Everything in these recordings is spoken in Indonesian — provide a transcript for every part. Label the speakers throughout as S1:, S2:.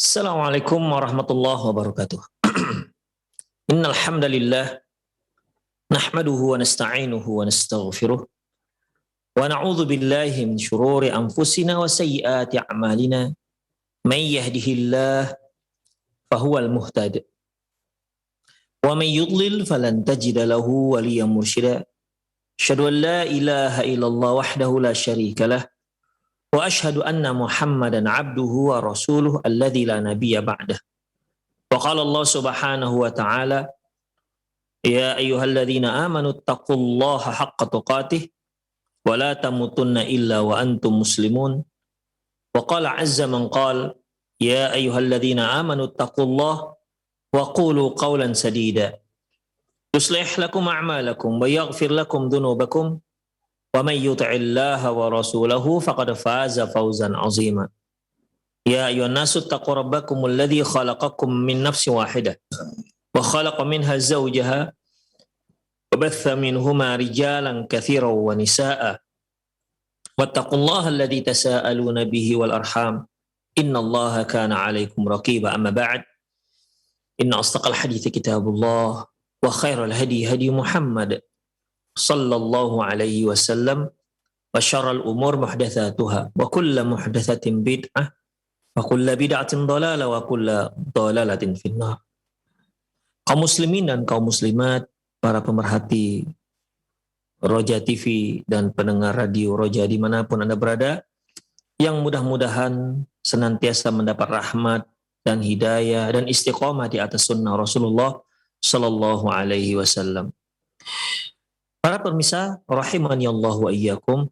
S1: Assalamualaikum warahmatullahi wabarakatuh. Innal hamdalillah nahmaduhu wa nasta'inuhu wa nastaghfiruh wa na'udzu billahi min shururi anfusina wa sayyiati a'malina. May yahdihillahu fahuwal muhtadi wa may yudlil falan tajida lahu waliyyan mursyida. Asyhadu an la ilaha illallah wahdahu la syarika lah wa asyhadu anna Muhammadan abduhu wa rasuluh alladzi la nabiyya ba'dah. Wa qala Allah subhanahu wa ta'ala, ya ayyuhalladzina amanu taqullaha haqqa tuqatih wa la tamutunna illa wa antum muslimun. Wa qala azza man qala, ya ayyuhalladzina amanu taqullaha wa qulu qawlan sadida yuslih lakum a'malakum wa yaghfir lakum dhunubakum wa may yuti'illaha wa rasulahu faqad faza fawzan 'azima. Ya ayyuhan nasu taqu rabbakumul ladzi khalaqakum min nafsin wahidah wa khalaqa minha zawjaha wa batha minhuma rijalan katsiran wa nisaa'a wattaqullaha alladzi tasaaluna bihi wal arham innallaha kana 'alaikum raqiba. Amma ba'd, inna asdaqal hadithi kitabullah wa khairal hadi hadi Muhammad sallallahu alaihi wasallam wa syarral umur muhdatsatuha wa kullu muhdatsatin bid'ah wa kullu bid'atin dhalalah wa kullu dhalalatin finnar. Kaum muslimin dan kaum muslimat, para pemerhati Roja TV dan pendengar radio Roja dimanapun Anda berada, yang mudah-mudahan senantiasa mendapat rahmat dan hidayah dan istiqomah di atas sunnah Rasulullah sallallahu alaihi wasallam. Para pemirsa rahimani Allah wa iyyakum,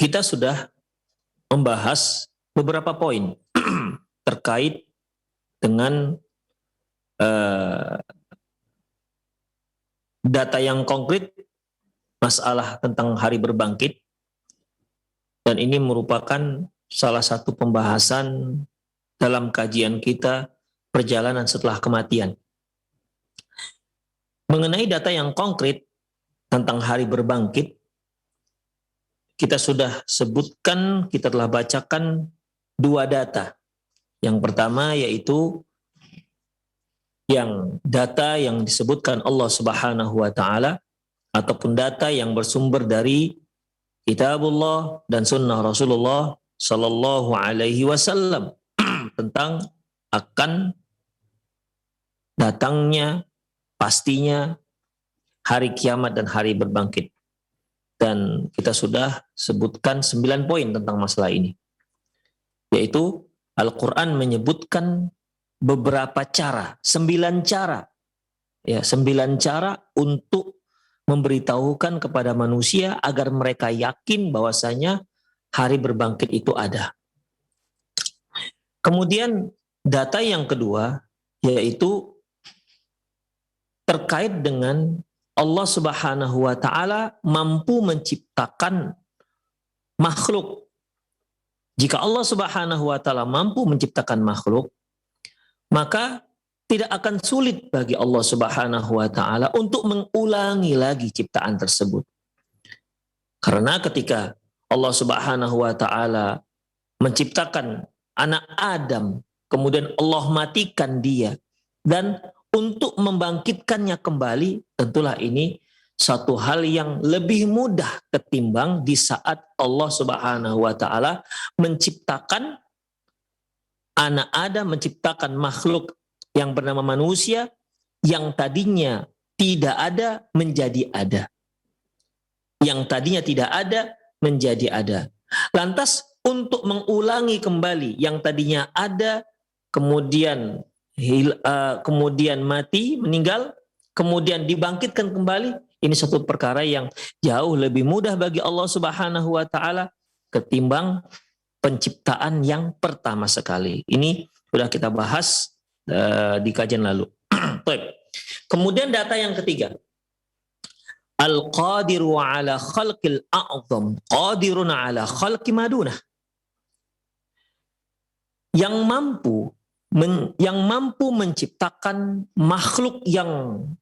S1: kita sudah membahas beberapa poin terkait dengan data yang konkret masalah tentang hari berbangkit, dan ini merupakan salah satu pembahasan dalam kajian kita perjalanan setelah kematian. Mengenai data yang konkret tentang hari berbangkit, kita sudah sebutkan, kita telah bacakan dua data. Yang pertama yaitu data yang disebutkan Allah Subhanahu wa taala ataupun data yang bersumber dari Kitabullah dan Sunnah Rasulullah sallallahu alaihi wasallam tentang akan datangnya, pastinya hari kiamat dan hari berbangkit. Dan kita sudah sebutkan 9 poin tentang masalah ini. Yaitu Al-Quran menyebutkan beberapa cara, 9 cara. Ya, 9 cara untuk memberitahukan kepada manusia agar mereka yakin bahwasanya hari berbangkit itu ada. Kemudian data yang kedua yaitu terkait dengan Allah Subhanahu wa taala mampu menciptakan makhluk. Jika Allah Subhanahu wa taala mampu menciptakan makhluk, maka tidak akan sulit bagi Allah Subhanahu wa taala untuk mengulangi lagi ciptaan tersebut. Karena ketika Allah Subhanahu wa taala menciptakan anak Adam, kemudian Allah matikan dia, dan untuk membangkitkannya kembali, tentulah ini satu hal yang lebih mudah ketimbang di saat Allah Subhanahu wa taala menciptakan anak Adam, menciptakan makhluk yang bernama manusia yang tadinya tidak ada menjadi ada. Yang tadinya tidak ada menjadi ada. Lantas untuk mengulangi kembali yang tadinya ada, kemudian mati, meninggal, kemudian dibangkitkan kembali, ini satu perkara yang jauh lebih mudah bagi Allah Subhanahu wa taala ketimbang penciptaan yang pertama sekali. Ini sudah kita bahas di kajian lalu. Kemudian data yang ketiga, Al-Qadiru ala khalqil a'zam qadirun ala khalqi madunah. Yang mampu menciptakan makhluk yang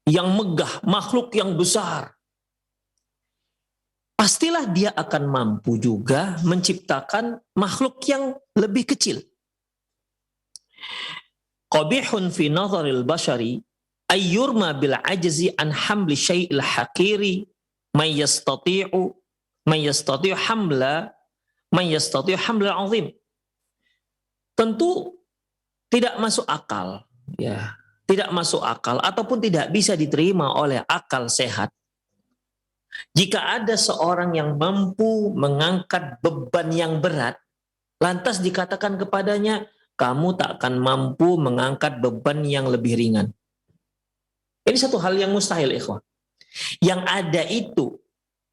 S1: megah, makhluk yang besar. pastilah dia akan mampu juga menciptakan makhluk yang lebih kecil. Qabihun fi nazaril bashari ayyurma bil ajzi an hamli syai'il haqiri may yastati'u hamla azim. Tentu tidak masuk akal, ya. Tidak masuk akal ataupun tidak bisa diterima oleh akal sehat jika ada seorang yang mampu mengangkat beban yang berat, lantas dikatakan kepadanya, kamu tak akan mampu mengangkat beban yang lebih ringan. Ini satu hal yang mustahil, ikhwan. Yang ada itu,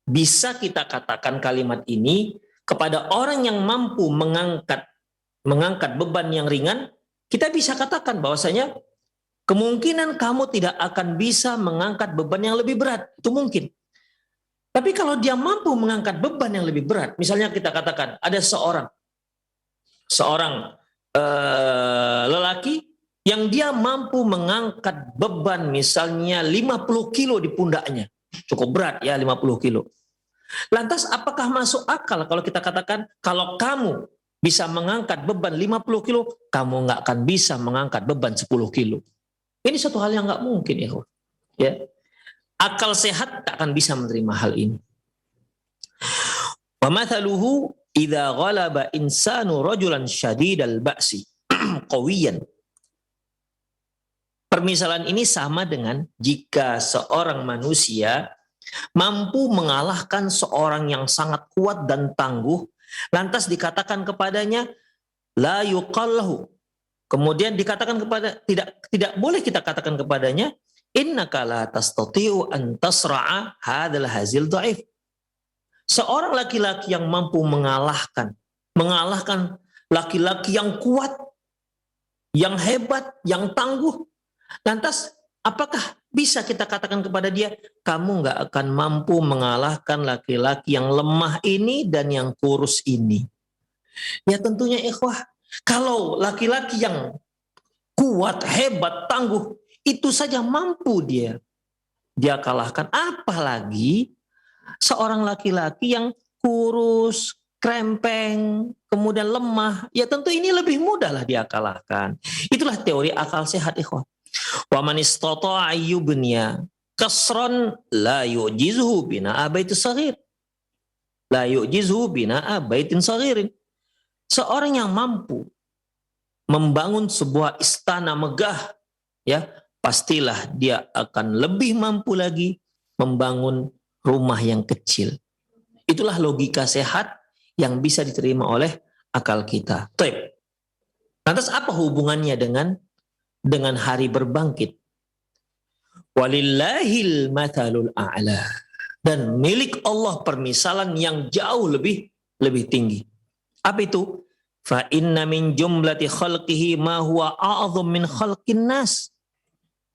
S1: bisa kita katakan kalimat ini kepada orang yang mampu mengangkat beban yang ringan, kita bisa katakan bahwasanya kemungkinan kamu tidak akan bisa mengangkat beban yang lebih berat. Itu mungkin. Tapi kalau dia mampu mengangkat beban yang lebih berat, misalnya kita katakan ada seorang lelaki yang dia mampu mengangkat beban misalnya 50 kilo di pundaknya. Cukup berat ya 50 kilo. Lantas apakah masuk akal kalau kita katakan kalau kamu bisa mengangkat beban 50 kilo, kamu nggak akan bisa mengangkat beban 10 kilo. Ini satu hal yang nggak mungkin ya. Akal sehat tak akan bisa menerima hal ini. Wa mathaluhu idza ghalaba insanu rajulan syadidal ba'si qawiyan. Permisalan ini sama dengan jika seorang manusia mampu mengalahkan seorang yang sangat kuat dan tangguh, lantas dikatakan kepadanya la yuqallahu. Kemudian dikatakan kepada tidak boleh kita katakan kepadanya innaka la tastati'u an tasra'a hadzal hazil dhaif. Seorang laki-laki yang mampu mengalahkan laki-laki yang kuat, yang hebat, yang tangguh. Lantas apakah bisa kita katakan kepada dia, kamu nggak akan mampu mengalahkan laki-laki yang lemah ini dan yang kurus ini? Ya tentunya ikhwah, kalau laki-laki yang kuat, hebat, tangguh, itu saja mampu dia kalahkan. Apalagi seorang laki-laki yang kurus, krempeng, kemudian lemah. Ya tentu ini lebih mudahlah dia kalahkan. Itulah teori akal sehat, ikhwan. Wa man istata'a ayyubniya kasran la yu'jizuhu bina'a baitin saghir. La yu'jizuhu bina'a baitin saghirin. Seorang yang mampu membangun sebuah istana megah, ya, pastilah dia akan lebih mampu lagi membangun rumah yang kecil. Itulah logika sehat yang bisa diterima oleh akal kita. Baik. Lantas apa hubungannya dengan hari berbangkit? Walillahil mathalul a'la. Dan milik Allah permisalan yang jauh lebih tinggi. Apa itu? Fa inna min jumlati khalqihi ma huwa a'zam min khalqin nas.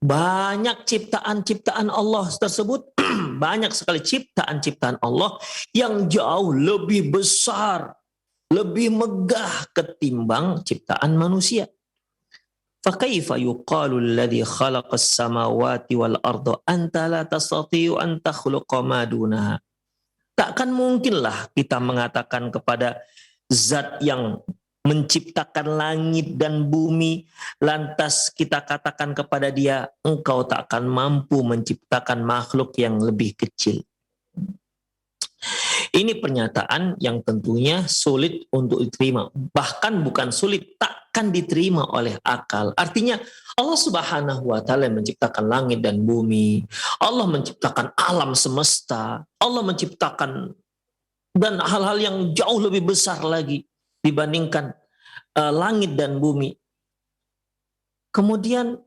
S1: Banyak ciptaan-ciptaan Allah tersebut, banyak sekali ciptaan-ciptaan Allah yang jauh lebih besar, lebih megah ketimbang ciptaan manusia. Fakaifa yuqalu alladhi khalaqas samawati wal arda anta la tastati'u an takhluqa ma dunaha. Takkan mungkinlah kita mengatakan kepada zat yang menciptakan langit dan bumi, lantas kita katakan kepada dia, engkau tak akan mampu menciptakan makhluk yang lebih kecil. Ini pernyataan yang tentunya sulit untuk diterima. Bahkan bukan sulit, takkan diterima oleh akal. Artinya Allah Subhanahu wa Ta'ala menciptakan langit dan bumi. Allah menciptakan alam semesta. Allah menciptakan dan hal-hal yang jauh lebih besar lagi dibandingkan langit dan bumi. Kemudian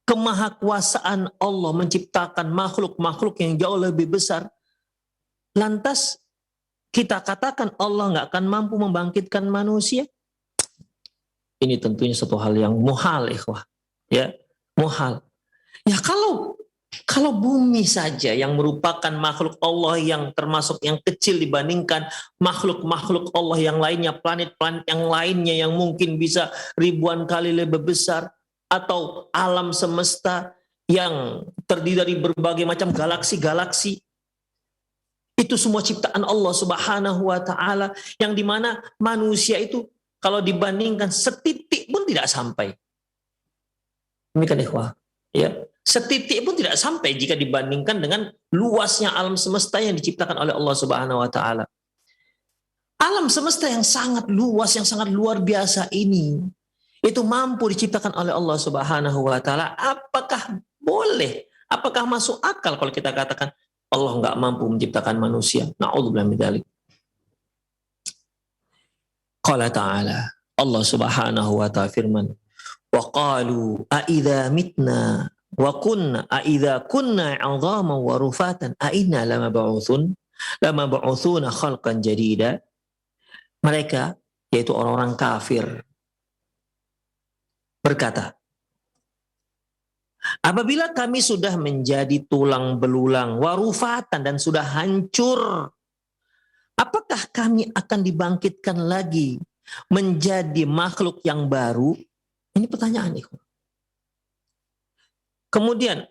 S1: kemahakuasaan Allah menciptakan makhluk-makhluk yang jauh lebih besar. Lantas kita katakan Allah nggak akan mampu membangkitkan manusia. Ini tentunya satu hal yang muhal, ikhwah. Ya, muhal. Ya kalau bumi saja yang merupakan makhluk Allah yang termasuk yang kecil dibandingkan makhluk-makhluk Allah yang lainnya, planet-planet yang lainnya yang mungkin bisa ribuan kali lebih besar, atau alam semesta yang terdiri dari berbagai macam galaksi-galaksi, Itu semua ciptaan Allah Subhanahu wa taala, yang dimana manusia itu kalau dibandingkan setitik pun tidak sampai. Demikian ikhwah. Ya, setitik pun tidak sampai jika dibandingkan dengan luasnya alam semesta yang diciptakan oleh Allah Subhanahu wa taala. Alam semesta yang sangat luas, yang sangat luar biasa ini, itu mampu diciptakan oleh Allah Subhanahu wa taala. Apakah boleh? Apakah masuk akal kalau kita katakan Allah nggak mampu menciptakan manusia? Na'udzubillah min dzalik. Qala ta'ala, Allah Subhanahu wa ta'ala firman, wa qalu a idza mitna wa kunna a idza kunna 'idhaman wa rufatan a inna lamab'utsuna khalqan jadida. Mereka, yaitu orang-orang kafir, berkata, apabila kami sudah menjadi tulang belulang, warufatan, dan sudah hancur, apakah kami akan dibangkitkan lagi menjadi makhluk yang baru? Ini pertanyaan itu. Kemudian,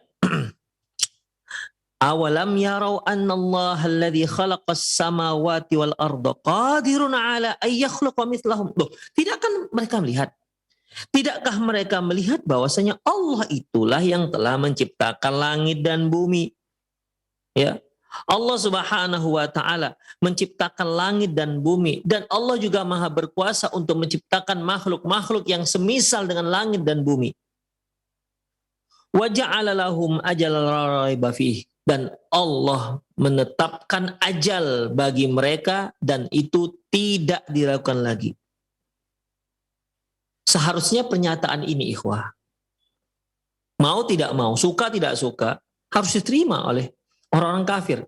S1: awalam yarau anna Allah alladhi khalaqas samawati wal arda qadirun ala ay yakhluqa mithlahum. Loh, tidakkah mereka melihat? Tidakkah mereka melihat bahwasanya Allah itulah yang telah menciptakan langit dan bumi? Ya. Allah Subhanahu wa taala menciptakan langit dan bumi, dan Allah juga Maha berkuasa untuk menciptakan makhluk-makhluk yang semisal dengan langit dan bumi. Wa ja'ala lahum ajalan la raiba fihi, dan Allah menetapkan ajal bagi mereka dan itu tidak diragukan lagi. Seharusnya pernyataan ini ikhwah, mau tidak mau, suka tidak suka, harus diterima oleh orang-orang kafir.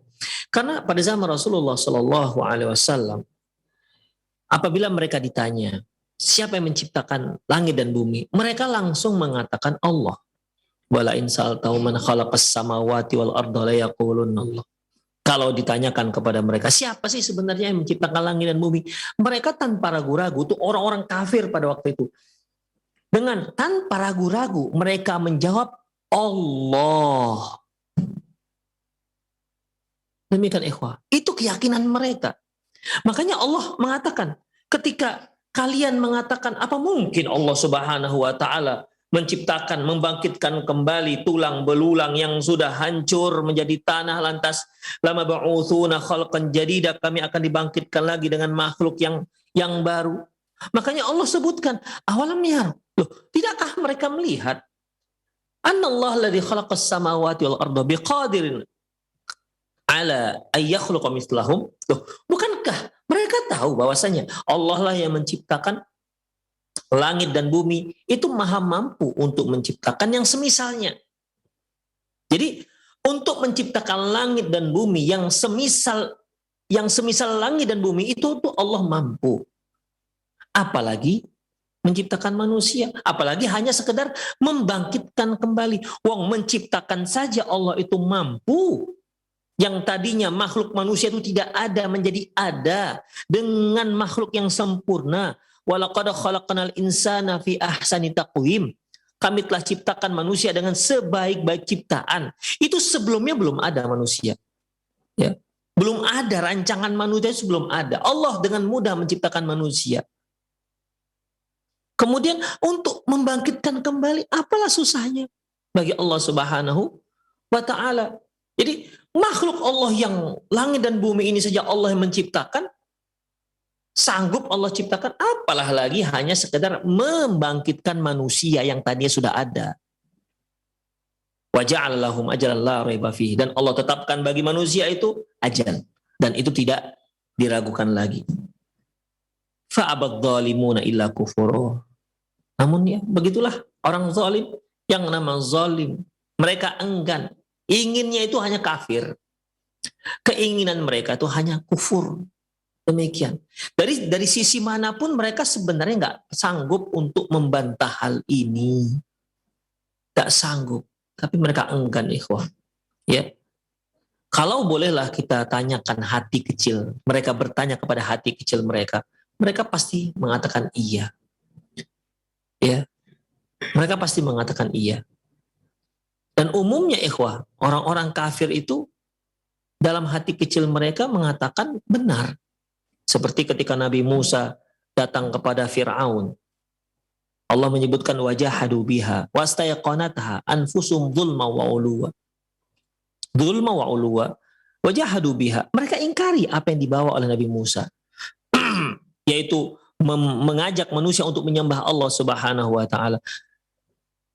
S1: Karena pada zaman Rasulullah Shallallahu Alaihi Wasallam, apabila mereka ditanya siapa yang menciptakan langit dan bumi, mereka langsung mengatakan Allah. Wala in sa'altahu man khalaqas samawati wal arda la yaqulunna Allah. Kalau ditanyakan kepada mereka, siapa sih sebenarnya yang menciptakan langit dan bumi? Mereka tanpa ragu-ragu, itu orang-orang kafir pada waktu itu. Dengan tanpa ragu-ragu, mereka menjawab Allah. Demikian ikhwah. Itu keyakinan mereka. Makanya Allah mengatakan, ketika kalian mengatakan, apa mungkin Allah Subhanahu wa ta'ala menciptakan, membangkitkan kembali tulang belulang yang sudah hancur menjadi tanah, lantas lama ba'utsuna khalqan jadida, kami akan dibangkitkan lagi dengan makhluk yang baru. Makanya Allah sebutkan awalam yar. Loh, tidakkah mereka melihat annallahu alladzi khalaqas samawati wal arda biqadirin ala ay yakhluqa mithlahum. Loh, bukankah mereka tahu bahwasanya Allah lah yang menciptakan langit dan bumi, itu maha mampu untuk menciptakan yang semisalnya. Jadi untuk menciptakan langit dan bumi yang semisal langit dan bumi itu tuh Allah mampu. Apalagi menciptakan manusia, apalagi hanya sekedar membangkitkan kembali. Wong menciptakan saja Allah itu mampu. Yang tadinya makhluk manusia itu tidak ada menjadi ada dengan makhluk yang sempurna. Walaqad khalaqnal insana fi ahsani taqwim. Kami telah ciptakan manusia dengan sebaik-baik ciptaan. Itu sebelumnya belum ada manusia. Ya. Belum ada rancangan manusia, sebelum ada. Allah dengan mudah menciptakan manusia. Kemudian untuk membangkitkan kembali, apalah susahnya bagi Allah Subhanahu wa ta'ala. Jadi makhluk Allah yang langit dan bumi ini saja Allah yang menciptakan, sanggup Allah ciptakan, apalah lagi hanya sekedar membangkitkan manusia yang tadinya sudah ada. Wa ja'ala lahum ajalan la raiba fihi, dan Allah tetapkan bagi manusia itu ajal, dan itu tidak diragukan lagi. Fa'abad zalimuna illa kufur. Namun ya, begitulah orang zalim, yang nama zalim, mereka enggan, inginnya itu hanya kafir. Keinginan mereka itu hanya kufur. Demikian. Dari sisi manapun mereka sebenarnya nggak sanggup untuk membantah hal ini. Nggak sanggup. Tapi mereka enggan, ikhwah. Ya. Kalau bolehlah kita tanyakan hati kecil. Mereka bertanya kepada hati kecil mereka. Mereka pasti mengatakan iya. Ya. Mereka pasti mengatakan iya. Dan umumnya, ikhwah, orang-orang kafir itu dalam hati kecil mereka mengatakan benar. Seperti ketika Nabi Musa datang kepada Fir'aun. Allah menyebutkan wajahadu biha wastayaqanatha anfusum dzulma wa uluwa. Dzulma wa uluwa wajahadu biha. Mereka ingkari apa yang dibawa oleh Nabi Musa. Yaitu mengajak manusia untuk menyembah Allah Subhanahu wa taala.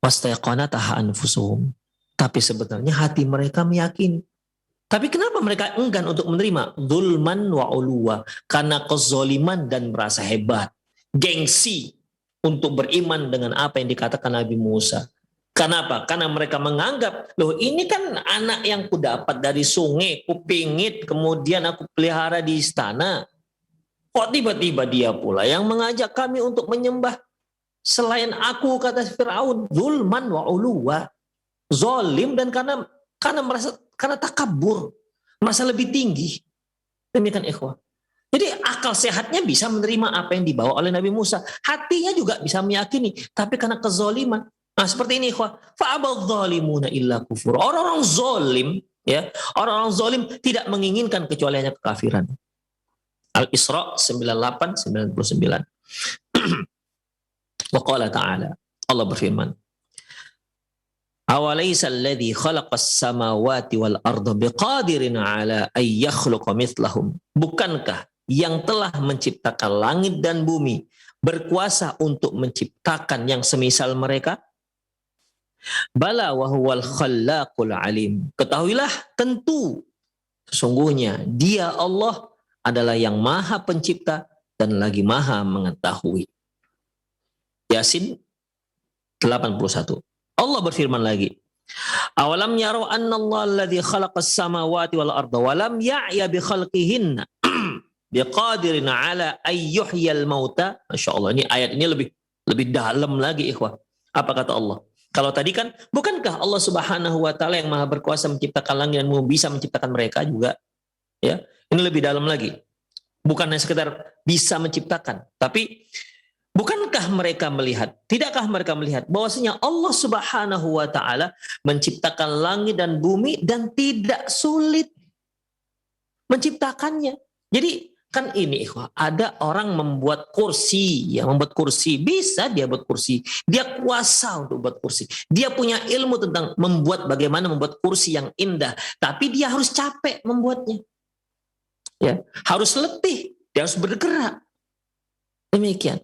S1: Wastayaqanatha anfusuhum. Tapi sebenarnya hati mereka meyakini. Tapi kenapa mereka enggan untuk menerima? Zulman wa uluwa. Karena kezoliman dan merasa hebat. Gengsi untuk beriman dengan apa yang dikatakan Nabi Musa. Kenapa? Karena mereka menganggap, loh ini kan anak yang kudapat dari sungai, kupingit, kemudian aku pelihara di istana. Kok tiba-tiba dia pula yang mengajak kami untuk menyembah selain aku, kata Fir'aun. Zulman wa uluwa. Zolim dan karena takabur, merasa lebih tinggi. Demikian ikhwah. Jadi akal sehatnya bisa menerima apa yang dibawa oleh Nabi Musa. Hatinya juga bisa meyakini, tapi karena kezoliman. Nah, seperti ini ikhwah. Fa'abadh zalimuna illa kufur. Orang-orang zolim, ya, orang-orang zolim tidak menginginkan kecuali hanya kekafiran. Al-Isra 98-99. Wa qala ta'ala. Allah berfirman. Awalaysa alladhi khalaqas samawati wal arda biqadirin ala ay yakhluqa mithlahum. Bukankah yang telah menciptakan langit dan bumi berkuasa untuk menciptakan yang semisal mereka? Bala wa huwal khallaqul alim. Ketahuilah tentu sesungguhnya dia Allah adalah yang maha pencipta dan lagi maha mengetahui. Yasin 81. Allah berfirman lagi, awalam yaraw anna Allah alladhi khalaqas samawati wal arda walam ya'ya bi khalqihinna biqadirin ala ay yuhyal mauta. Masyaallah, ini ayat ini lebih dalam lagi ikhwah. Apa kata Allah? Kalau tadi kan, bukankah Allah Subhanahu wa taala yang maha berkuasa menciptakan langit dan bumi, bisa menciptakan mereka juga? Ya, ini lebih dalam lagi. Bukan hanya sekedar bisa menciptakan, tapi bukankah mereka melihat, tidakkah mereka melihat bahwasanya Allah Subhanahu wa taala menciptakan langit dan bumi dan tidak sulit menciptakannya. Jadi kan ini ikhwah, ada orang membuat kursi, ya membuat kursi, bisa dia buat kursi, dia kuasa untuk buat kursi, dia punya ilmu tentang bagaimana membuat kursi yang indah, tapi dia harus capek membuatnya, ya harus letih, dia harus bergerak. Demikian.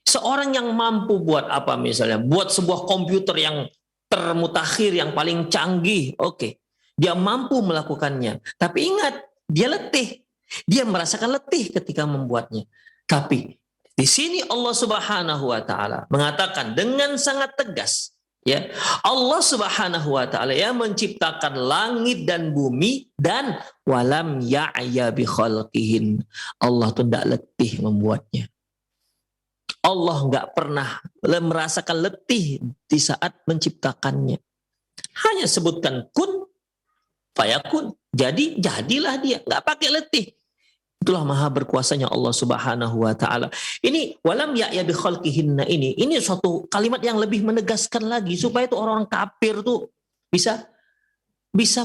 S1: Seorang yang mampu buat apa misalnya, buat sebuah komputer yang termutakhir, yang paling canggih, oke, dia mampu melakukannya, tapi ingat dia letih. Dia merasakan letih ketika membuatnya. Tapi di sini Allah Subhanahu wa taala mengatakan dengan sangat tegas, ya, Allah Subhanahu wa taala yang menciptakan langit dan bumi dan walam ya'ya bi khalqihin. Allah tuh tidak letih membuatnya. Allah nggak pernah merasakan letih di saat menciptakannya. Hanya sebutkan kun fayakun. Jadi jadilah dia, nggak pakai letih. Itulah maha berkuasanya Allah Subhanahu wa taala. Ini walam ya'ya bi khalqihinna ini suatu kalimat yang lebih menegaskan lagi supaya itu orang-orang kafir tuh bisa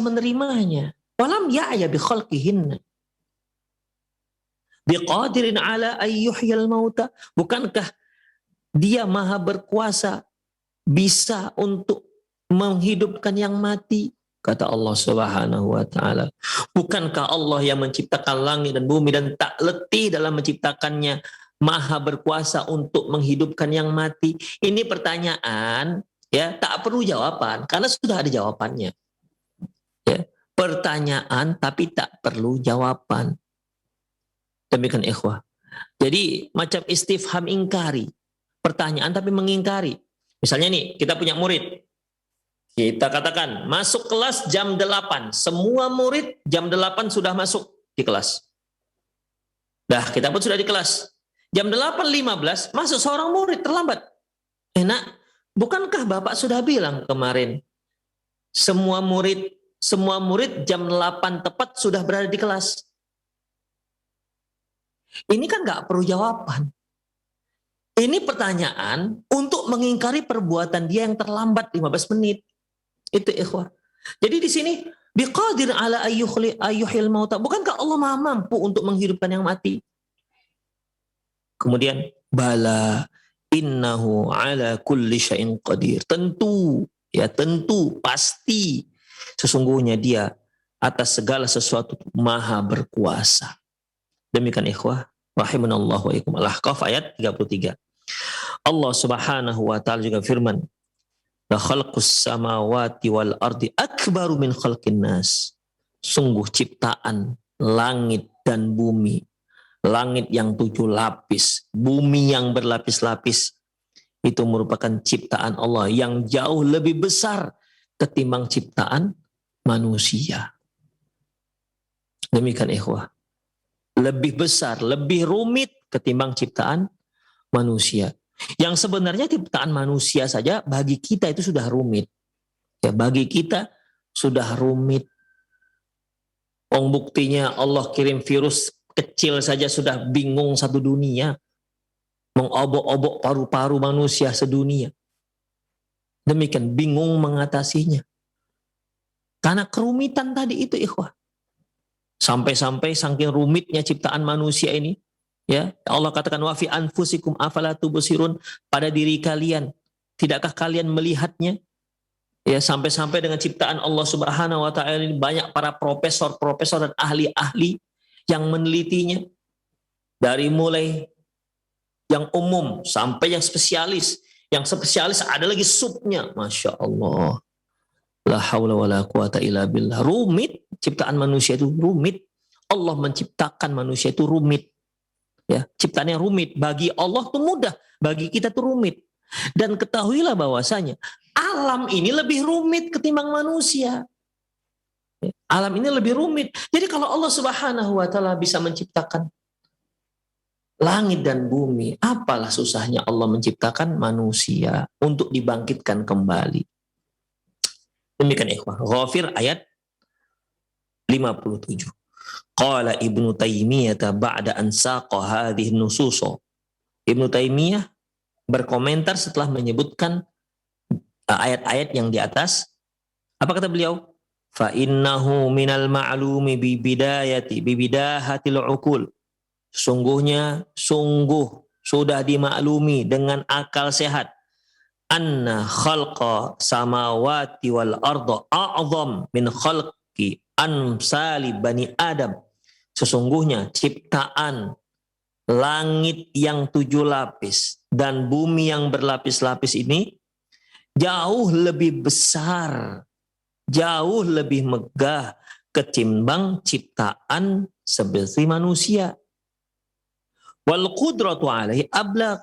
S1: menerimanya. Walam ya'ya bi khalqihinna. Biqadirin ala ay yuhyal mauta. Bukankah dia maha berkuasa bisa untuk menghidupkan yang mati? Kata Allah Subhanahu wa taala. Bukankah Allah yang menciptakan langit dan bumi dan tak letih dalam menciptakannya, maha berkuasa untuk menghidupkan yang mati? Ini pertanyaan, ya, tak perlu jawaban karena sudah ada jawabannya. Ya, pertanyaan tapi tak perlu jawaban. Demikian ikhwah. Jadi macam istifham ingkari. Pertanyaan tapi mengingkari. Misalnya nih, kita punya murid. Kita katakan, masuk kelas jam 8. Semua murid jam 8 sudah masuk di kelas. Dah, kita pun sudah di kelas. Jam 8.15 masuk seorang murid terlambat. Nak, bukankah Bapak sudah bilang kemarin, semua murid jam 8 tepat sudah berada di kelas? Ini kan nggak perlu jawaban. Ini pertanyaan untuk mengingkari perbuatan dia yang terlambat 15 menit. Itu ikhwah. Jadi di sini Biqadir ala ayyuhil mauta. Bukankah Allah Maha mampu untuk menghidupkan yang mati? Kemudian bala innahu ala kulli syai'in qadir. Tentu, ya tentu, pasti sesungguhnya dia atas segala sesuatu maha berkuasa. Demikian ikhwah rahimanallahu wa iyyakum. Al-Ahqaf ayat 33. Allah Subhanahu wa taala juga firman, "La khalqus samawati wal ardi akbaru min khalqin nas." Sungguh ciptaan langit dan bumi, langit yang 7 lapis, bumi yang berlapis-lapis, itu merupakan ciptaan Allah yang jauh lebih besar ketimbang ciptaan manusia. Demikian ikhwah. Lebih besar, lebih rumit ketimbang ciptaan manusia. Yang sebenarnya ciptaan manusia saja bagi kita itu sudah rumit. Ya, bagi kita sudah rumit. Buktinya Allah kirim virus kecil saja sudah bingung satu dunia. Mengobok-obok paru-paru manusia sedunia. Demikian bingung mengatasinya. Karena kerumitan tadi itu ikhwah. Sampai-sampai saking rumitnya ciptaan manusia ini, ya Allah katakan wa fi anfusikum afala tubsirun, pada diri kalian tidakkah kalian melihatnya? Ya, sampai-sampai dengan ciptaan Allah Subhanahu wa taala ini banyak para profesor-profesor dan ahli-ahli yang menelitinya, dari mulai yang umum sampai yang spesialis. Yang spesialis ada lagi subnya, Masya Allah. La haula wa la quwata illa billah. Rumit, ciptaan manusia itu rumit. Allah menciptakan manusia itu rumit. Ya, ciptaannya rumit. Bagi Allah itu mudah, bagi kita itu rumit. Dan ketahuilah bahwasanya alam ini lebih rumit ketimbang manusia. Alam ini lebih rumit. Jadi kalau Allah Subhanahu wa taala bisa menciptakan langit dan bumi, apalah susahnya Allah menciptakan manusia untuk dibangkitkan kembali. Demikian ikhwah. Ghafir ayat 57. Qala Ibnu Taimiyah ba'da an saqa hadhihi nusus. Ibnu Taimiyah berkomentar setelah menyebutkan ayat-ayat yang di atas. Apa kata beliau? Fa innahu minal ma'lumi bi bidahatil uqul. Sungguh sudah dimaklumi dengan akal sehat, anna khalqa samawati wal arda a'zam min khalqi amsali bani Adam. Sesungguhnya ciptaan langit yang 7 lapis dan bumi yang berlapis-lapis ini jauh lebih besar, jauh lebih megah ketimbang ciptaan seperti manusia. Wal qudratu alaihi ablagh,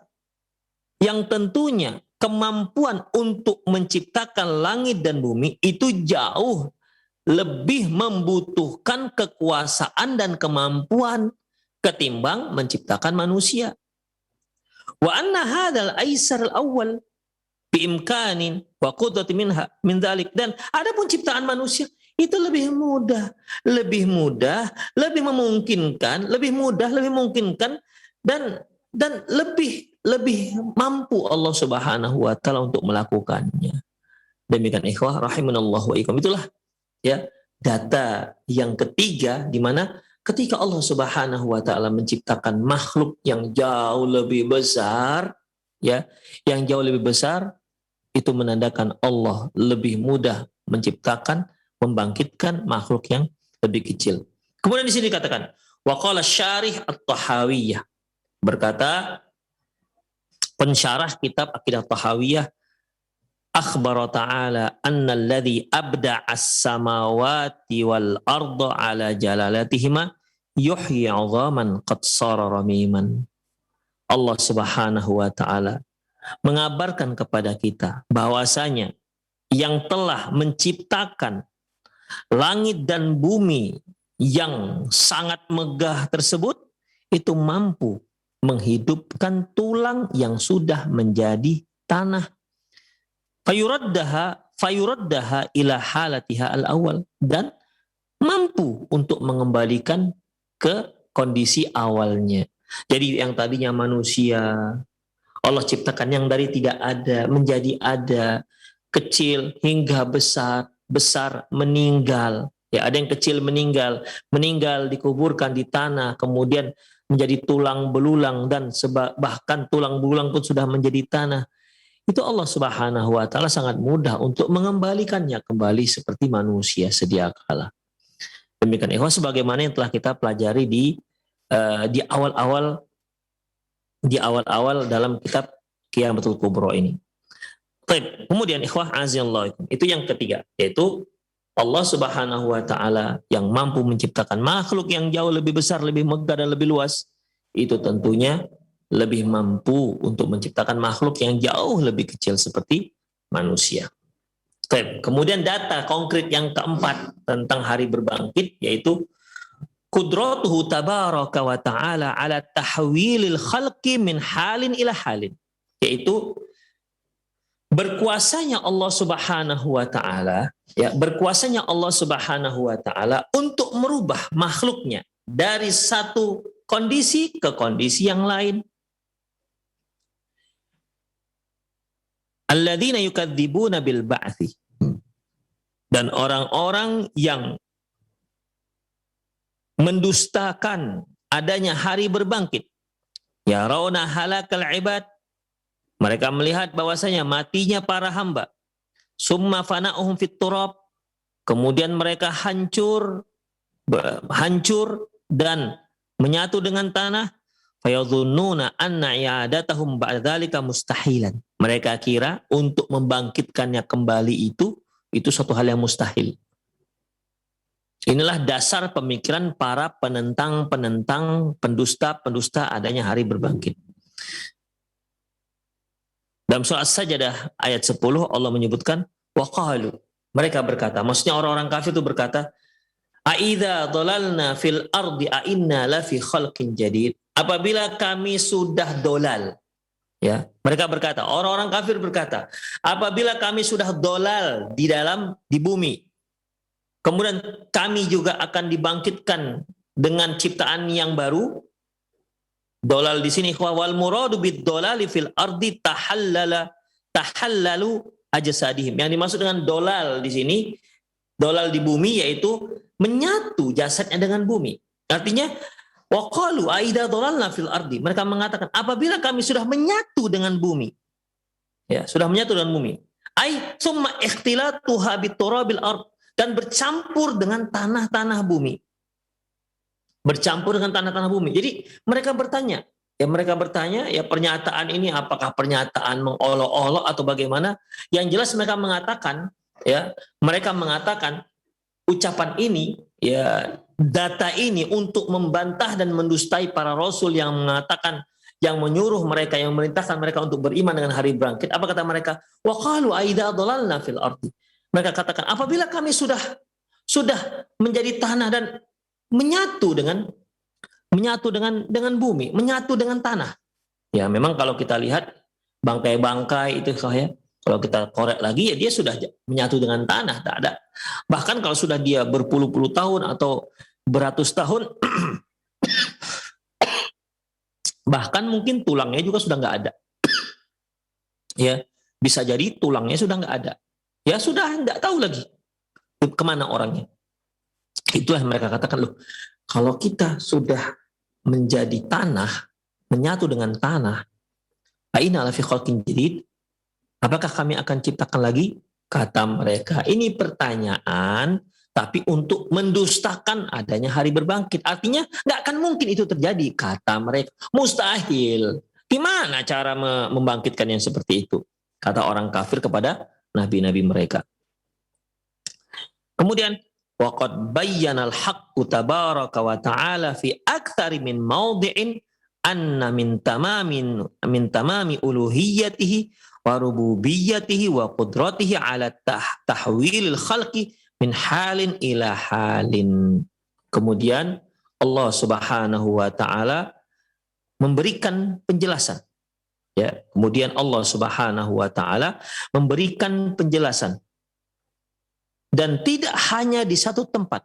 S1: yang tentunya kemampuan untuk menciptakan langit dan bumi itu jauh lebih membutuhkan kekuasaan dan kemampuan ketimbang menciptakan manusia. Wa anna hadzal aisar al-awwal bi imkanin wa qudratin minha min dzalik, dan adapun ciptaan manusia itu lebih mudah, lebih memungkinkan, lebih memungkinkan dan lebih mampu Allah Subhanahu wa taala untuk melakukannya. Demikian ikhwah rahimanallahu wa iyyakum. Itulah ya data yang ketiga, di mana ketika Allah Subhanahu wa taala menciptakan makhluk yang jauh lebih besar, ya, yang jauh lebih besar, itu menandakan Allah lebih mudah menciptakan, membangkitkan makhluk yang lebih kecil. Kemudian di sini dikatakan wa qala syarih at-Tahawiyah, berkata pensyarah kitab Aqidah Tahawiyah, akhbara ta'ala anna alladhi abda'a as-samawati wal arda ala jalalatihima yuhyi 'idhaman qad sara ramiman. Allah Subhanahu wa taala mengabarkan kepada kita bahwasanya yang telah menciptakan langit dan bumi yang sangat megah tersebut itu mampu menghidupkan tulang yang sudah menjadi tanah. Fayuraddaha ila halatiha al-awwal, dan mampu untuk mengembalikan ke kondisi awalnya. Jadi yang tadinya manusia, Allah ciptakan yang dari tidak ada menjadi ada, kecil hingga besar, besar meninggal. Ya, ada yang kecil meninggal dikuburkan di tanah, kemudian menjadi tulang belulang dan bahkan tulang belulang pun sudah menjadi tanah. Itu Allah Subhanahu wa taala sangat mudah untuk mengembalikannya kembali seperti manusia sedia kala. Demikian ikhwah, sebagaimana yang telah kita pelajari di awal-awal dalam kitab Qiyamatul Kubra ini. Baik, kemudian ikhwah azallahu, itu yang ketiga, yaitu Allah Subhanahu wa taala yang mampu menciptakan makhluk yang jauh lebih besar, lebih megah dan lebih luas. Itu tentunya lebih mampu untuk menciptakan makhluk yang jauh lebih kecil seperti manusia. Baik, kemudian data konkret yang keempat tentang hari berbangkit, yaitu qudratuhu tabaraka wa ta'ala ala tahwilil khalqi min halin ila halin, yaitu berkuasanya Allah Subhanahu wa taala, ya, berkuasanya Allah Subhanahu wa taala untuk merubah makhluknya dari satu kondisi ke kondisi yang lain. Alladzina yukadzibuna bil ba'tsi, dan orang-orang yang mendustakan adanya hari berbangkit. Ya rauna halakal ibad, mereka melihat bahwasanya matinya para hamba. Summa fana'uhum fit turab, kemudian mereka hancur dan menyatu dengan tanah. Fayadhunnuna anna i'adatahum ba'da dzalika mustahilan. Mereka kira untuk membangkitkannya kembali itu suatu hal yang mustahil. Inilah dasar pemikiran para penentang, pendusta adanya hari berbangkit. Dalam surah As-Sajdah ayat 10 Allah menyebutkan waqalu, mereka berkata, maksudnya orang-orang kafir itu berkata, aidza dhalalna fil ardi a inna la fi khalqin jadid, apabila kami sudah dolal, ya, mereka berkata, orang-orang kafir berkata, apabila kami sudah dolal di bumi, kemudian kami juga akan dibangkitkan dengan ciptaan yang baru. Dolal di sini wal muradu bid dolali fil ardi tahallalu ajsadihim. Yang dimaksud dengan dolal di sini, dolal di bumi, yaitu menyatu jasadnya dengan bumi. Artinya waqalu aidza dolalna fil ardi, mereka mengatakan apabila kami sudah menyatu dengan bumi. Ya, sudah menyatu dengan bumi. Ai summa ikhtilatuha bit turabil ard, dan bercampur dengan tanah-tanah bumi. Bercampur dengan tanah-tanah bumi. Jadi mereka bertanya, ya pernyataan ini apakah pernyataan mengolok-olok atau bagaimana? Yang jelas mereka mengatakan ucapan ini, ya, data ini untuk membantah dan mendustai para rasul yang mengatakan, yang menyuruh mereka, yang memerintahkan mereka untuk beriman dengan hari bangkit. Apa kata mereka? Wa qalu aidza dhalalna fil ardi. Mereka katakan apabila kami sudah menjadi tanah dan menyatu dengan bumi, menyatu dengan tanah. Ya, memang kalau kita lihat bangkai-bangkai itu, kalau kita korek lagi, ya dia sudah menyatu dengan tanah, tak ada. Bahkan kalau sudah dia berpuluh-puluh tahun atau beratus tahun, bahkan mungkin tulangnya juga sudah nggak ada. Ya, bisa jadi tulangnya sudah nggak ada. Ya sudah nggak tahu lagi kemana orangnya. Itulah mereka katakan, loh, kalau kita sudah menjadi tanah, menyatu dengan tanah, aina la fi khalqin jadid, apakah kami akan ciptakan lagi? Kata mereka, ini pertanyaan tapi untuk mendustakan adanya hari berbangkit. Artinya nggak akan mungkin itu terjadi, kata mereka. Mustahil. Gimana cara membangkitkan yang seperti itu? Kata orang kafir kepada nabi-nabi mereka. Kemudian waqad bayyana al-haqqu tabaraka wa ta'ala fi aktsari min mawdi'in anna min tamami uluhiyyatihi wa rububiyyatihi wa qudratihi ala tahwilil khalqi min halin ila halin. Kemudian Allah Subhanahu wa taala memberikan penjelasan. Ya, kemudian Allah Subhanahu wa taala memberikan penjelasan. Dan tidak hanya di satu tempat.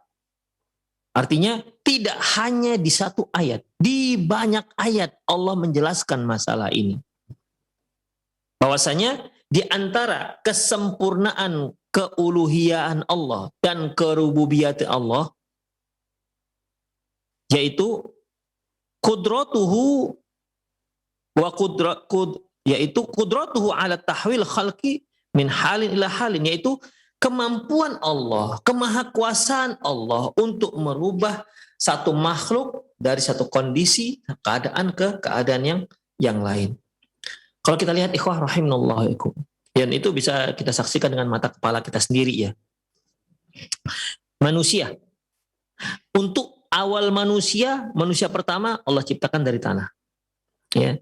S1: Artinya tidak hanya di satu ayat. Di banyak ayat Allah menjelaskan masalah ini. Bahwasanya di antara kesempurnaan keuluhiyaan Allah dan kerububiyatan Allah, yaitu kudratuhu wa yaitu kudratuhu ala tahwil khalqi min halin ila halin, yaitu kemampuan Allah, kemahakuasaan Allah untuk merubah satu makhluk dari satu kondisi keadaan ke keadaan yang lain. Kalau kita lihat ikhwah rahimanallahu ikum, dan itu bisa kita saksikan dengan mata kepala kita sendiri ya. Manusia, untuk awal manusia pertama Allah ciptakan dari tanah. Ya.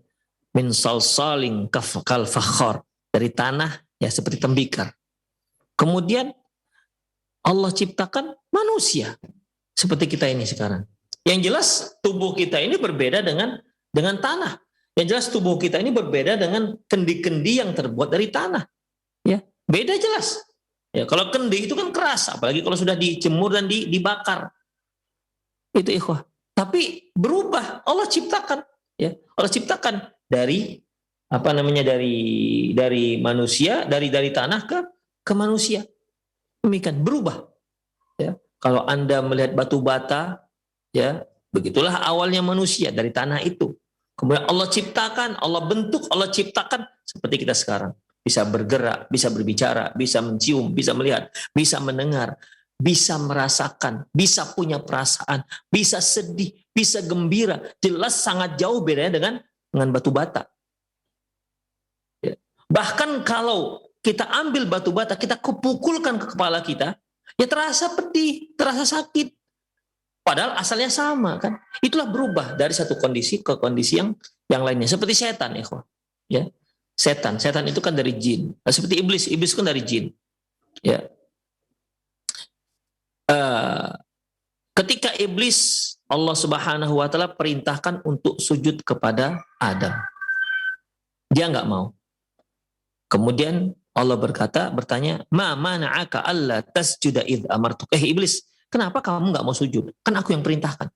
S1: Min salsalin kal fakhar, dari tanah ya seperti tembikar. Kemudian Allah ciptakan manusia seperti kita ini sekarang. Yang jelas tubuh kita ini berbeda dengan tanah. Yang jelas tubuh kita ini berbeda dengan kendi-kendi yang terbuat dari tanah. Ya, beda jelas. Ya, kalau kendi itu kan keras, apalagi kalau sudah dijemur dan dibakar. Itu ikhwah. Tapi berubah, Allah ciptakan, ya. Allah ciptakan dari dari manusia, dari tanah ke manusia. Demikian berubah. Ya. Kalau Anda melihat batu bata, ya, begitulah awalnya manusia dari tanah itu. Kemudian Allah ciptakan, Allah bentuk, Allah ciptakan seperti kita sekarang. Bisa bergerak, bisa berbicara, bisa mencium, bisa melihat, bisa mendengar, bisa merasakan, bisa punya perasaan, bisa sedih, bisa gembira. Jelas sangat jauh bedanya dengan batu bata. Ya. Bahkan kalau kita ambil batu bata, kita kupukulkan ke kepala kita, ya terasa pedih, terasa sakit. Padahal asalnya sama kan. Itulah berubah dari satu kondisi ke kondisi yang lainnya. Seperti setan, ya. Setan itu kan dari jin. Seperti iblis kan dari jin. Ya. Ketika iblis, Allah Subhanahu wa taala perintahkan untuk sujud kepada Adam. Dia nggak mau. Kemudian Allah bertanya, "Ma mana'aka alla tasjuda id amartuk?" Iblis, kenapa kamu nggak mau sujud? Kan aku yang perintahkan.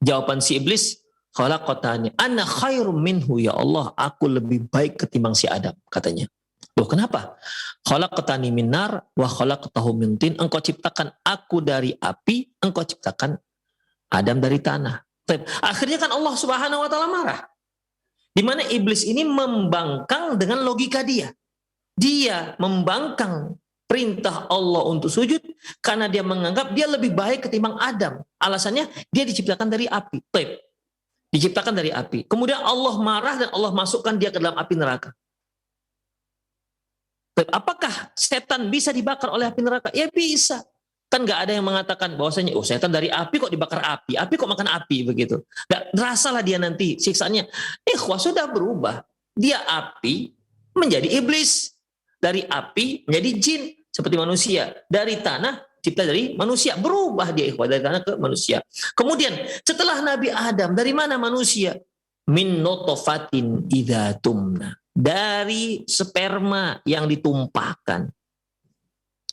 S1: Jawaban si iblis, khalaqatani ana khairum minhu, ya Allah, aku lebih baik ketimbang si Adam, katanya. Loh, kenapa? Khalaqatani min nar wa khalaqtahu min tin. Engkau ciptakan aku dari api, engkau ciptakan Adam dari tanah. Akhirnya kan Allah Subhanahu wa taala marah. Di mana iblis ini membangkang dengan logika dia. Dia membangkang perintah Allah untuk sujud karena dia menganggap dia lebih baik ketimbang Adam. Alasannya dia diciptakan dari api. Diciptakan dari api. Kemudian Allah marah dan Allah masukkan dia ke dalam api neraka. Apakah setan bisa dibakar oleh api neraka? Ya bisa. Kan nggak ada yang mengatakan bahwasanya setan dari api kok dibakar api kok makan api begitu. Nggak rasalah dia nanti siksanya. Sudah berubah. Dia api menjadi iblis. Dari api menjadi jin seperti manusia. Dari tanah cipta dari manusia. Berubah dia dari tanah ke manusia. Kemudian setelah Nabi Adam, dari mana manusia? Min notofatin idza tumna. Dari sperma yang ditumpahkan.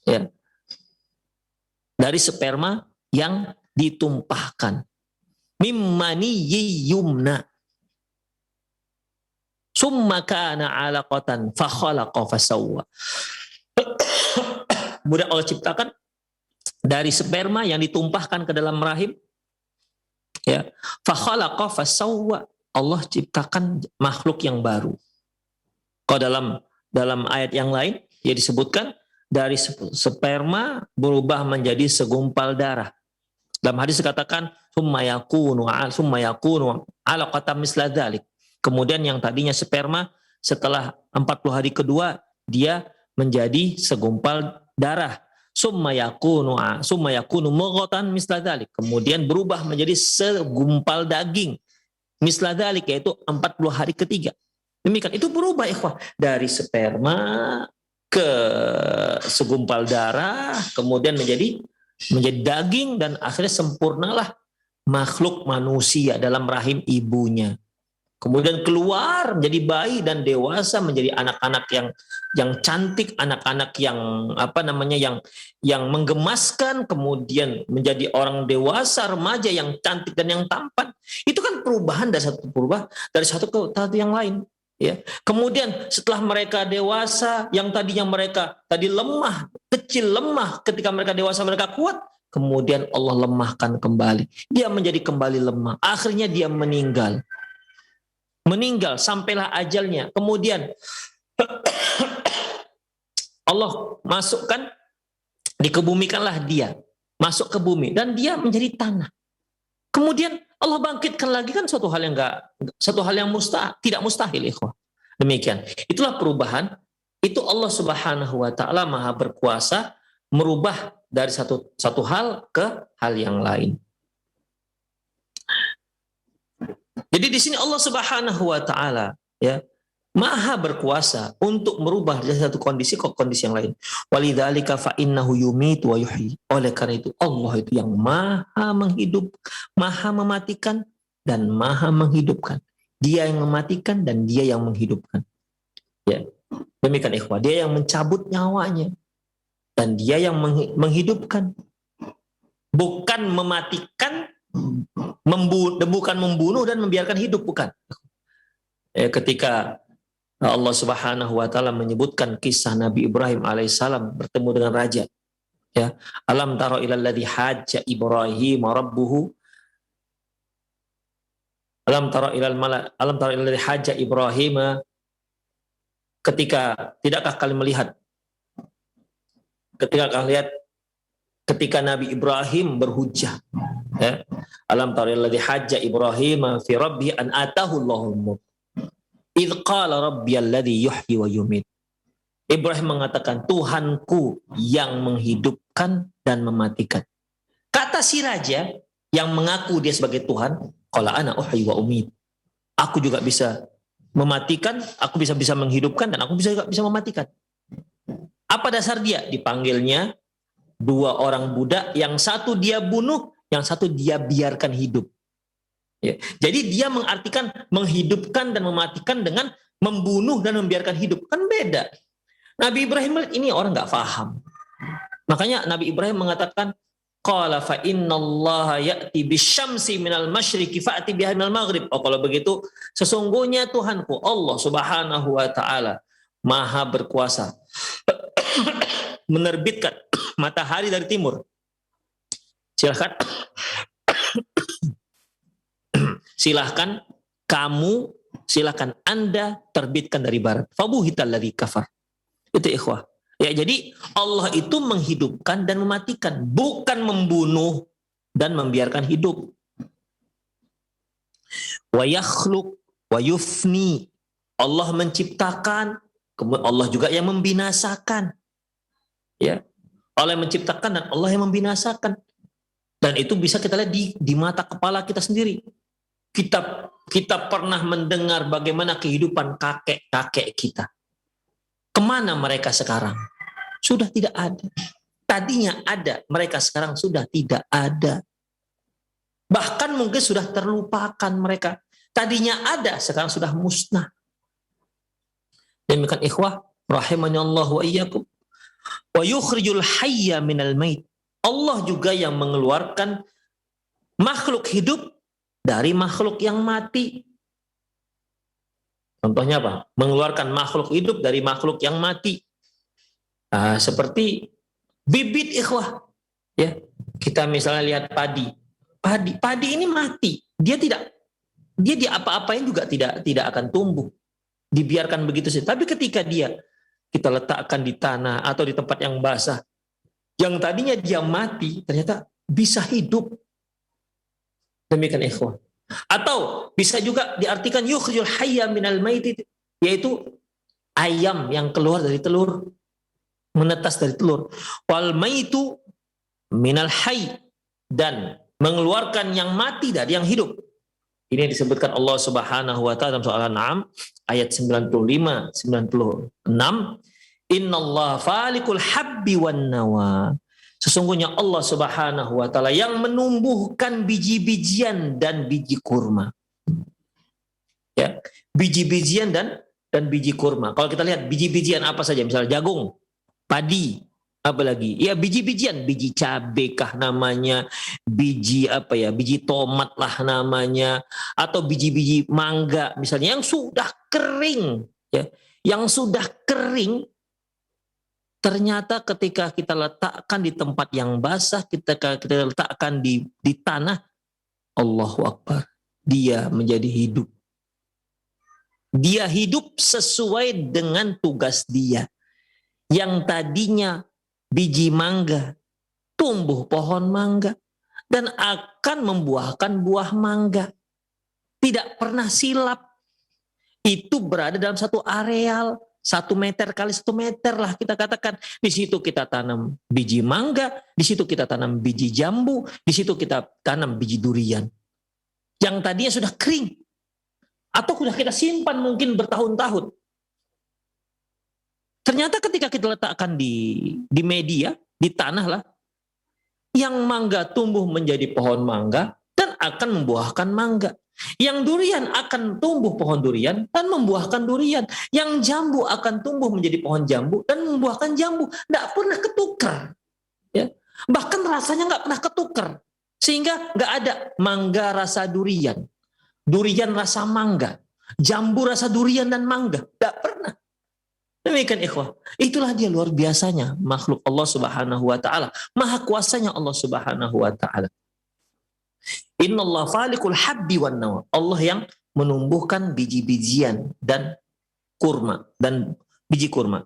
S1: Ya. Dari sperma yang ditumpahkan. Mimmani yumna. Summa kana 'alaqatan fa khalaqa fa sawwa. Kemudian Allah ciptakan dari sperma yang ditumpahkan ke dalam rahim, ya, fa khalaqa fa sawwa. Allah ciptakan makhluk yang baru. Kalau dalam ayat yang lain ya disebutkan dari sperma berubah menjadi segumpal darah. Dalam hadis dikatakan summa yakunu 'alaqatan misla dzalik. Kemudian yang tadinya sperma setelah 40 hari kedua dia menjadi segumpal darah. Summa yakunu mughatan misla dzalik. Kemudian berubah menjadi segumpal daging. Misla dzalik, yaitu 40 hari ketiga. Demikian itu berubah ikhwah dari sperma ke segumpal darah, kemudian menjadi daging, dan akhirnya sempurnalah makhluk manusia dalam rahim ibunya. Kemudian keluar menjadi bayi dan dewasa, menjadi anak-anak yang cantik, anak-anak yang menggemaskan, kemudian menjadi orang dewasa, remaja yang cantik dan yang tampan. Itu kan perubahan dari satu yang lain. Ya. Kemudian setelah mereka dewasa, yang tadinya mereka tadi lemah, kecil, lemah, ketika mereka dewasa mereka kuat, kemudian Allah lemahkan kembali. Dia menjadi kembali lemah. Akhirnya dia meninggal. Meninggal sampailah ajalnya. Kemudian Allah masukkan, dikebumikanlah dia. Masuk ke bumi dan dia menjadi tanah. Kemudian Allah bangkitkan lagi, kan suatu hal yang tidak mustahil, ikhwah. Demikian. Itulah perubahan. Itu Allah Subhanahu wa taala Maha berkuasa merubah dari satu hal ke hal yang lain. Jadi di sini Allah Subhanahu wa taala ya Maha berkuasa untuk merubah dari satu kondisi ke kondisi yang lain. Walidzalika fa innahu yumitu wa yuhyi. Oleh karena itu Allah itu yang Maha menghidup, Maha mematikan dan Maha menghidupkan. Dia yang mematikan dan Dia yang menghidupkan. Ya. Demikian ikhwah, Dia yang mencabut nyawanya dan Dia yang menghidupkan. Bukan mematikan, bukan membunuh dan membiarkan hidup, bukan. Ketika Allah Subhanahu wa taala menyebutkan kisah Nabi Ibrahim alaihissalam bertemu dengan raja. Ya, alam tara ilal ladzi hajja Ibrahim rabbuhu. Alam tara ilal ladzi hajja Ibrahim, tidakkah kalian melihat ketika Nabi Ibrahim berhujjah, ya. Alam tara ilal ladzi hajja Ibrahim fi rabbih an atahu Allahul mulk. Idz qala rabbiyalladzi yuhyi wa yumiit. Ibrahim mengatakan, Tuhanku yang menghidupkan dan mematikan. Kata si raja yang mengaku dia sebagai Tuhan, qala ana uhyi wa umiit. Aku juga bisa mematikan, aku bisa menghidupkan, dan aku juga bisa mematikan. Apa dasar dia? Dipanggilnya dua orang budak, yang satu dia bunuh, yang satu dia biarkan hidup. Ya. Jadi dia mengartikan menghidupkan dan mematikan dengan membunuh dan membiarkan hidup. Kan beda. Nabi Ibrahim ini orang nggak paham. Makanya Nabi Ibrahim mengatakan, qala fa innallaha ya'ti bisyamsi minal masyriqi fa'ti biha minal maghrib. Oh, kalau begitu sesungguhnya Tuhanku Allah Subhanahu wa taala Maha berkuasa menerbitkan matahari dari timur. Silahkan Anda terbitkan dari barat. Fabuhital ladzi kafar. Itu ikhwah. Ya, jadi Allah itu menghidupkan dan mematikan, bukan membunuh dan membiarkan hidup. Wa yakhluq wa yufni. Allah menciptakan, kemudian Allah juga yang membinasakan. Ya. Allah yang menciptakan dan Allah yang membinasakan. Dan itu bisa kita lihat di mata kepala kita sendiri. Kita pernah mendengar bagaimana kehidupan kakek-kakek kita. Kemana mereka sekarang? Sudah tidak ada. Tadinya ada, mereka sekarang sudah tidak ada. Bahkan mungkin sudah terlupakan mereka. Tadinya ada, sekarang sudah musnah. Demikian ikhwah, rahimanallahu wa iyyakum. Wa yukhrijul hayya minal mait. Allah juga yang mengeluarkan makhluk hidup dari makhluk yang mati. Contohnya apa? Mengeluarkan makhluk hidup dari makhluk yang mati. Seperti bibit ikhwah. Ya, kita misalnya lihat padi. Padi ini mati. Dia apa-apain juga tidak akan tumbuh. Dibiarkan begitu saja. Tapi ketika kita letakkan di tanah atau di tempat yang basah, yang tadinya dia mati ternyata bisa hidup. Demikian ikhwah. Atau bisa juga diartikan yukhrijul hayya minal mait, yaitu ayam yang keluar dari telur, menetas dari telur. Wal maitu minal hayy, dan mengeluarkan yang mati dari yang hidup. Ini disebutkan Allah Subhanahu wa taala dalam surah Al-An'am ayat 95 96. Innallaha falikul habbi wan nawa. Sesungguhnya Allah Subhanahu wa taala yang menumbuhkan biji-bijian dan biji kurma. Ya, biji-bijian dan biji kurma. Kalau kita lihat biji-bijian apa saja, misalnya jagung, padi, Apalagi ya biji-bijian, biji cabai kah namanya, biji apa ya, biji tomat lah namanya, atau biji-biji mangga misalnya yang sudah kering ya, yang sudah kering. Ternyata ketika kita letakkan di tempat yang basah, kita letakkan di tanah, Allahu Akbar, dia menjadi hidup. Dia hidup sesuai dengan tugas dia. Yang tadinya biji mangga, tumbuh pohon mangga, dan akan membuahkan buah mangga. Tidak pernah silap. Itu berada dalam satu areal, 1 meter kali 1 meter lah kita katakan. Di situ kita tanam biji mangga, di situ kita tanam biji jambu, di situ kita tanam biji durian. Yang tadinya sudah kering. Atau sudah kita simpan mungkin bertahun-tahun. Ternyata ketika kita letakkan di media, di tanah lah, yang mangga tumbuh menjadi pohon mangga dan akan membuahkan mangga. Yang durian akan tumbuh pohon durian dan membuahkan durian. Yang jambu akan tumbuh menjadi pohon jambu dan membuahkan jambu. Tidak pernah ketukar. Ya. Bahkan rasanya nggak pernah ketukar. Sehingga nggak ada mangga rasa durian, durian rasa mangga, jambu rasa durian dan mangga. Nggak pernah. Demikian ikhwah. Itulah dia luar biasanya makhluk Allah Subhanahu wa taala. Maha kuasanya Allah Subhanahu wa taala. Innallaha falikul habbi wan nawa. Allah yang menumbuhkan biji-bijian dan kurma dan biji kurma.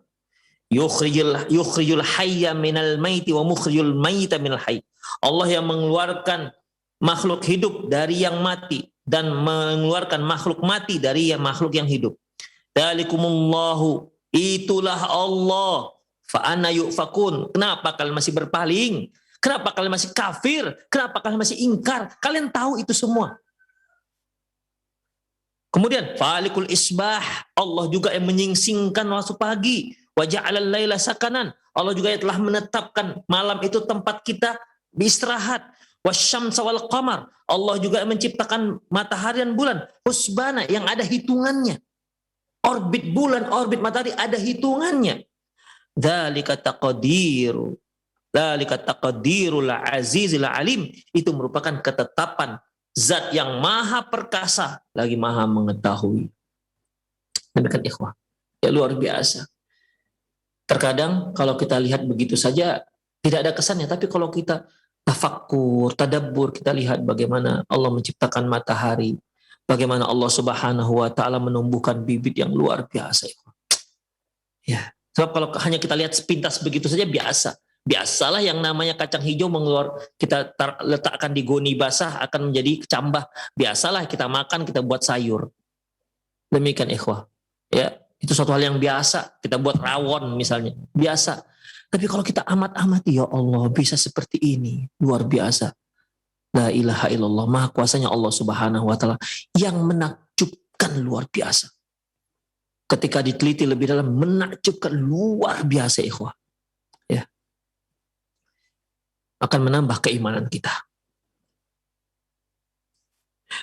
S1: Yukhrijul hayya minal maiti wa mukhrijul mayyita minal hayy. Allah yang mengeluarkan makhluk hidup dari yang mati dan mengeluarkan makhluk mati dari yang makhluk yang hidup. Dzalikumullahu, itulah Allah. Fa anna yufakun. Kenapa kalian masih berpaling? Kenapa kalian masih kafir? Kenapa kalian masih ingkar? Kalian tahu itu semua. Kemudian falikul isbah, Allah juga yang menyingsingkan waktu pagi. Wa ja'alal laila sakanan, Allah juga yang telah menetapkan malam itu tempat kita beristirahat. Wasyamsa wal qamar, Allah juga yang menciptakan matahari dan bulan. Husbana, yang ada hitungannya. Orbit bulan, orbit matahari ada hitungannya. Dzalika taqdiru. Dzalika taqdirul azizil alim. Itu merupakan ketetapan zat yang maha perkasa lagi maha mengetahui. Demikian ikhwah. Ya luar biasa. Terkadang kalau kita lihat begitu saja tidak ada kesannya, tapi kalau kita tafakkur, tadabbur, kita lihat bagaimana Allah menciptakan matahari, bagaimana Allah Subhanahu wa taala menumbuhkan bibit yang luar biasa. Ya, sebab kalau hanya kita lihat sepintas begitu saja biasa. Biasalah yang namanya kacang hijau kita letakkan di goni basah akan menjadi kecambah. Biasalah kita makan, kita buat sayur. Demikian ikhwah. Ya, itu suatu hal yang biasa. Kita buat rawon misalnya, biasa. Tapi kalau kita amat-amati, ya Allah bisa seperti ini, luar biasa. La ilaha illallah, maha kuasanya Allah Subhanahu wa taala yang menakjubkan luar biasa. Ketika diteliti lebih dalam, menakjubkan luar biasa ikhwah. Ya. Akan menambah keimanan kita.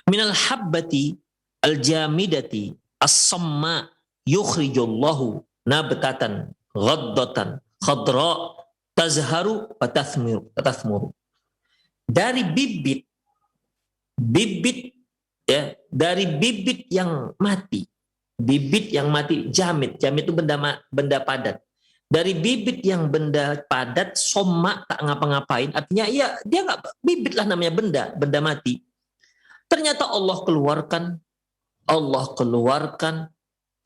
S1: Minal habbati al-jamidati as-samma yukhrijullahu nabtatan ghaddatan khadra tazharu wa tathmuru. Dari bibit ya, dari bibit yang mati. Bibit yang mati, jamid itu benda padat. Dari bibit yang benda padat, somma tak ngapa-ngapain, artinya ya dia nggak, bibit lah namanya, benda mati. Ternyata Allah keluarkan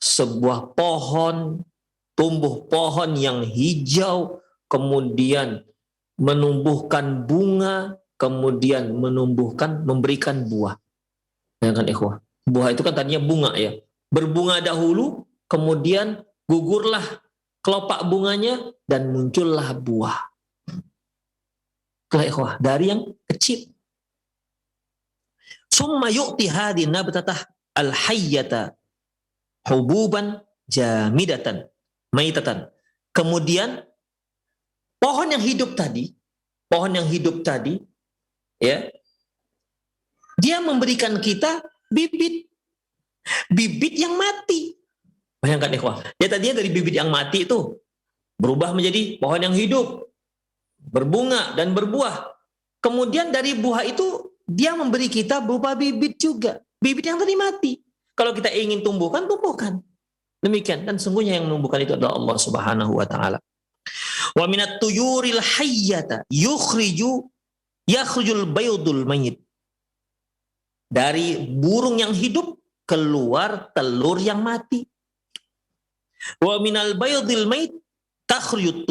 S1: sebuah pohon, tumbuh pohon yang hijau, kemudian menumbuhkan bunga, kemudian memberikan buah. Ya kan ikhwah? Buah itu kan tadinya bunga ya. Berbunga dahulu, kemudian gugurlah kelopak bunganya dan muncullah buah. Ikhwah, dari yang kecil. Summa yu'ti hadhihi nabtatah al-hayyata hububan jamidatan maitatan. Kemudian pohon yang hidup tadi ya, dia memberikan kita bibit yang mati. Bayangkan ikhwah, dia tadinya dari bibit yang mati itu, berubah menjadi pohon yang hidup, berbunga dan berbuah. Kemudian dari buah itu dia memberi kita berupa bibit juga. Bibit yang tadi mati. Kalau kita ingin tumbuhkan, tumbuhkan. Demikian. Dan sungguhnya yang menumbuhkan itu adalah Allah Subhanahu wa taala. Wa minat tuyuril hayyata yakhrujul baydul mayyit. Dari burung yang hidup keluar telur yang mati. Wa minal baydil mayyit takhrujut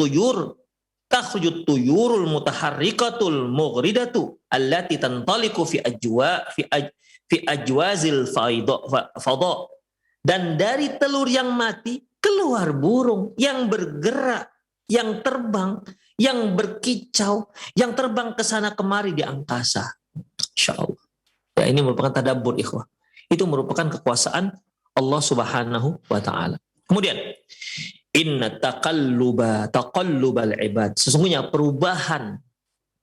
S1: tuyurul mutaharrikatul mughridatu allati tantaliqu fi ajwazil fadha. Dan dari telur yang mati keluar burung yang bergerak, yang terbang, yang berkicau, yang terbang ke sana kemari di angkasa. Insyaallah. Ya, ini merupakan tadabbur ikhwah. Itu merupakan kekuasaan Allah Subhanahu wa taala. Kemudian inna taqallubal ibad. Sesungguhnya perubahan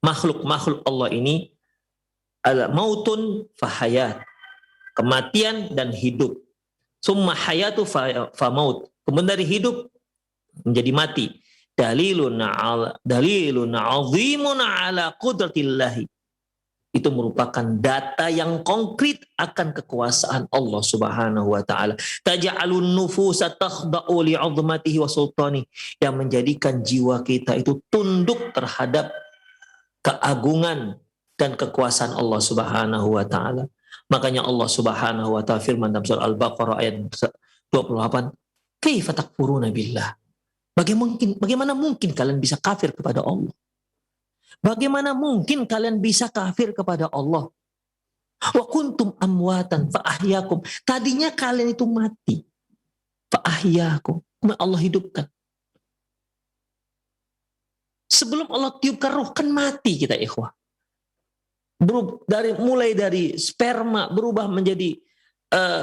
S1: makhluk-makhluk Allah ini adalah mautun fahayat. Kematian dan hidup. Summa hayatu fa maut. Kemudian dari hidup menjadi mati. Dalilun azimun ala qudratillahi. Itu merupakan data yang konkret akan kekuasaan Allah Subhanahu wa taala. Taj'alun nufusa takhda'u li'azmatihi wa sultani, yang menjadikan jiwa kita itu tunduk terhadap keagungan dan kekuasaan Allah Subhanahu wa taala. Makanya Allah Subhanahu wa taala firman dalam surah Al-Baqarah ayat 28, "Kaifa takfuruna billah?" Bagaimana mungkin kalian bisa kafir kepada Allah? Bagaimana mungkin kalian bisa kafir kepada Allah? Wa kuntum amwatan fa ahyakum. Tadinya kalian itu mati. Fa ahyakum. Kemudian Allah hidupkan. Sebelum Allah tiupkan ruh kan mati kita ikhwah. Mulai dari sperma berubah menjadi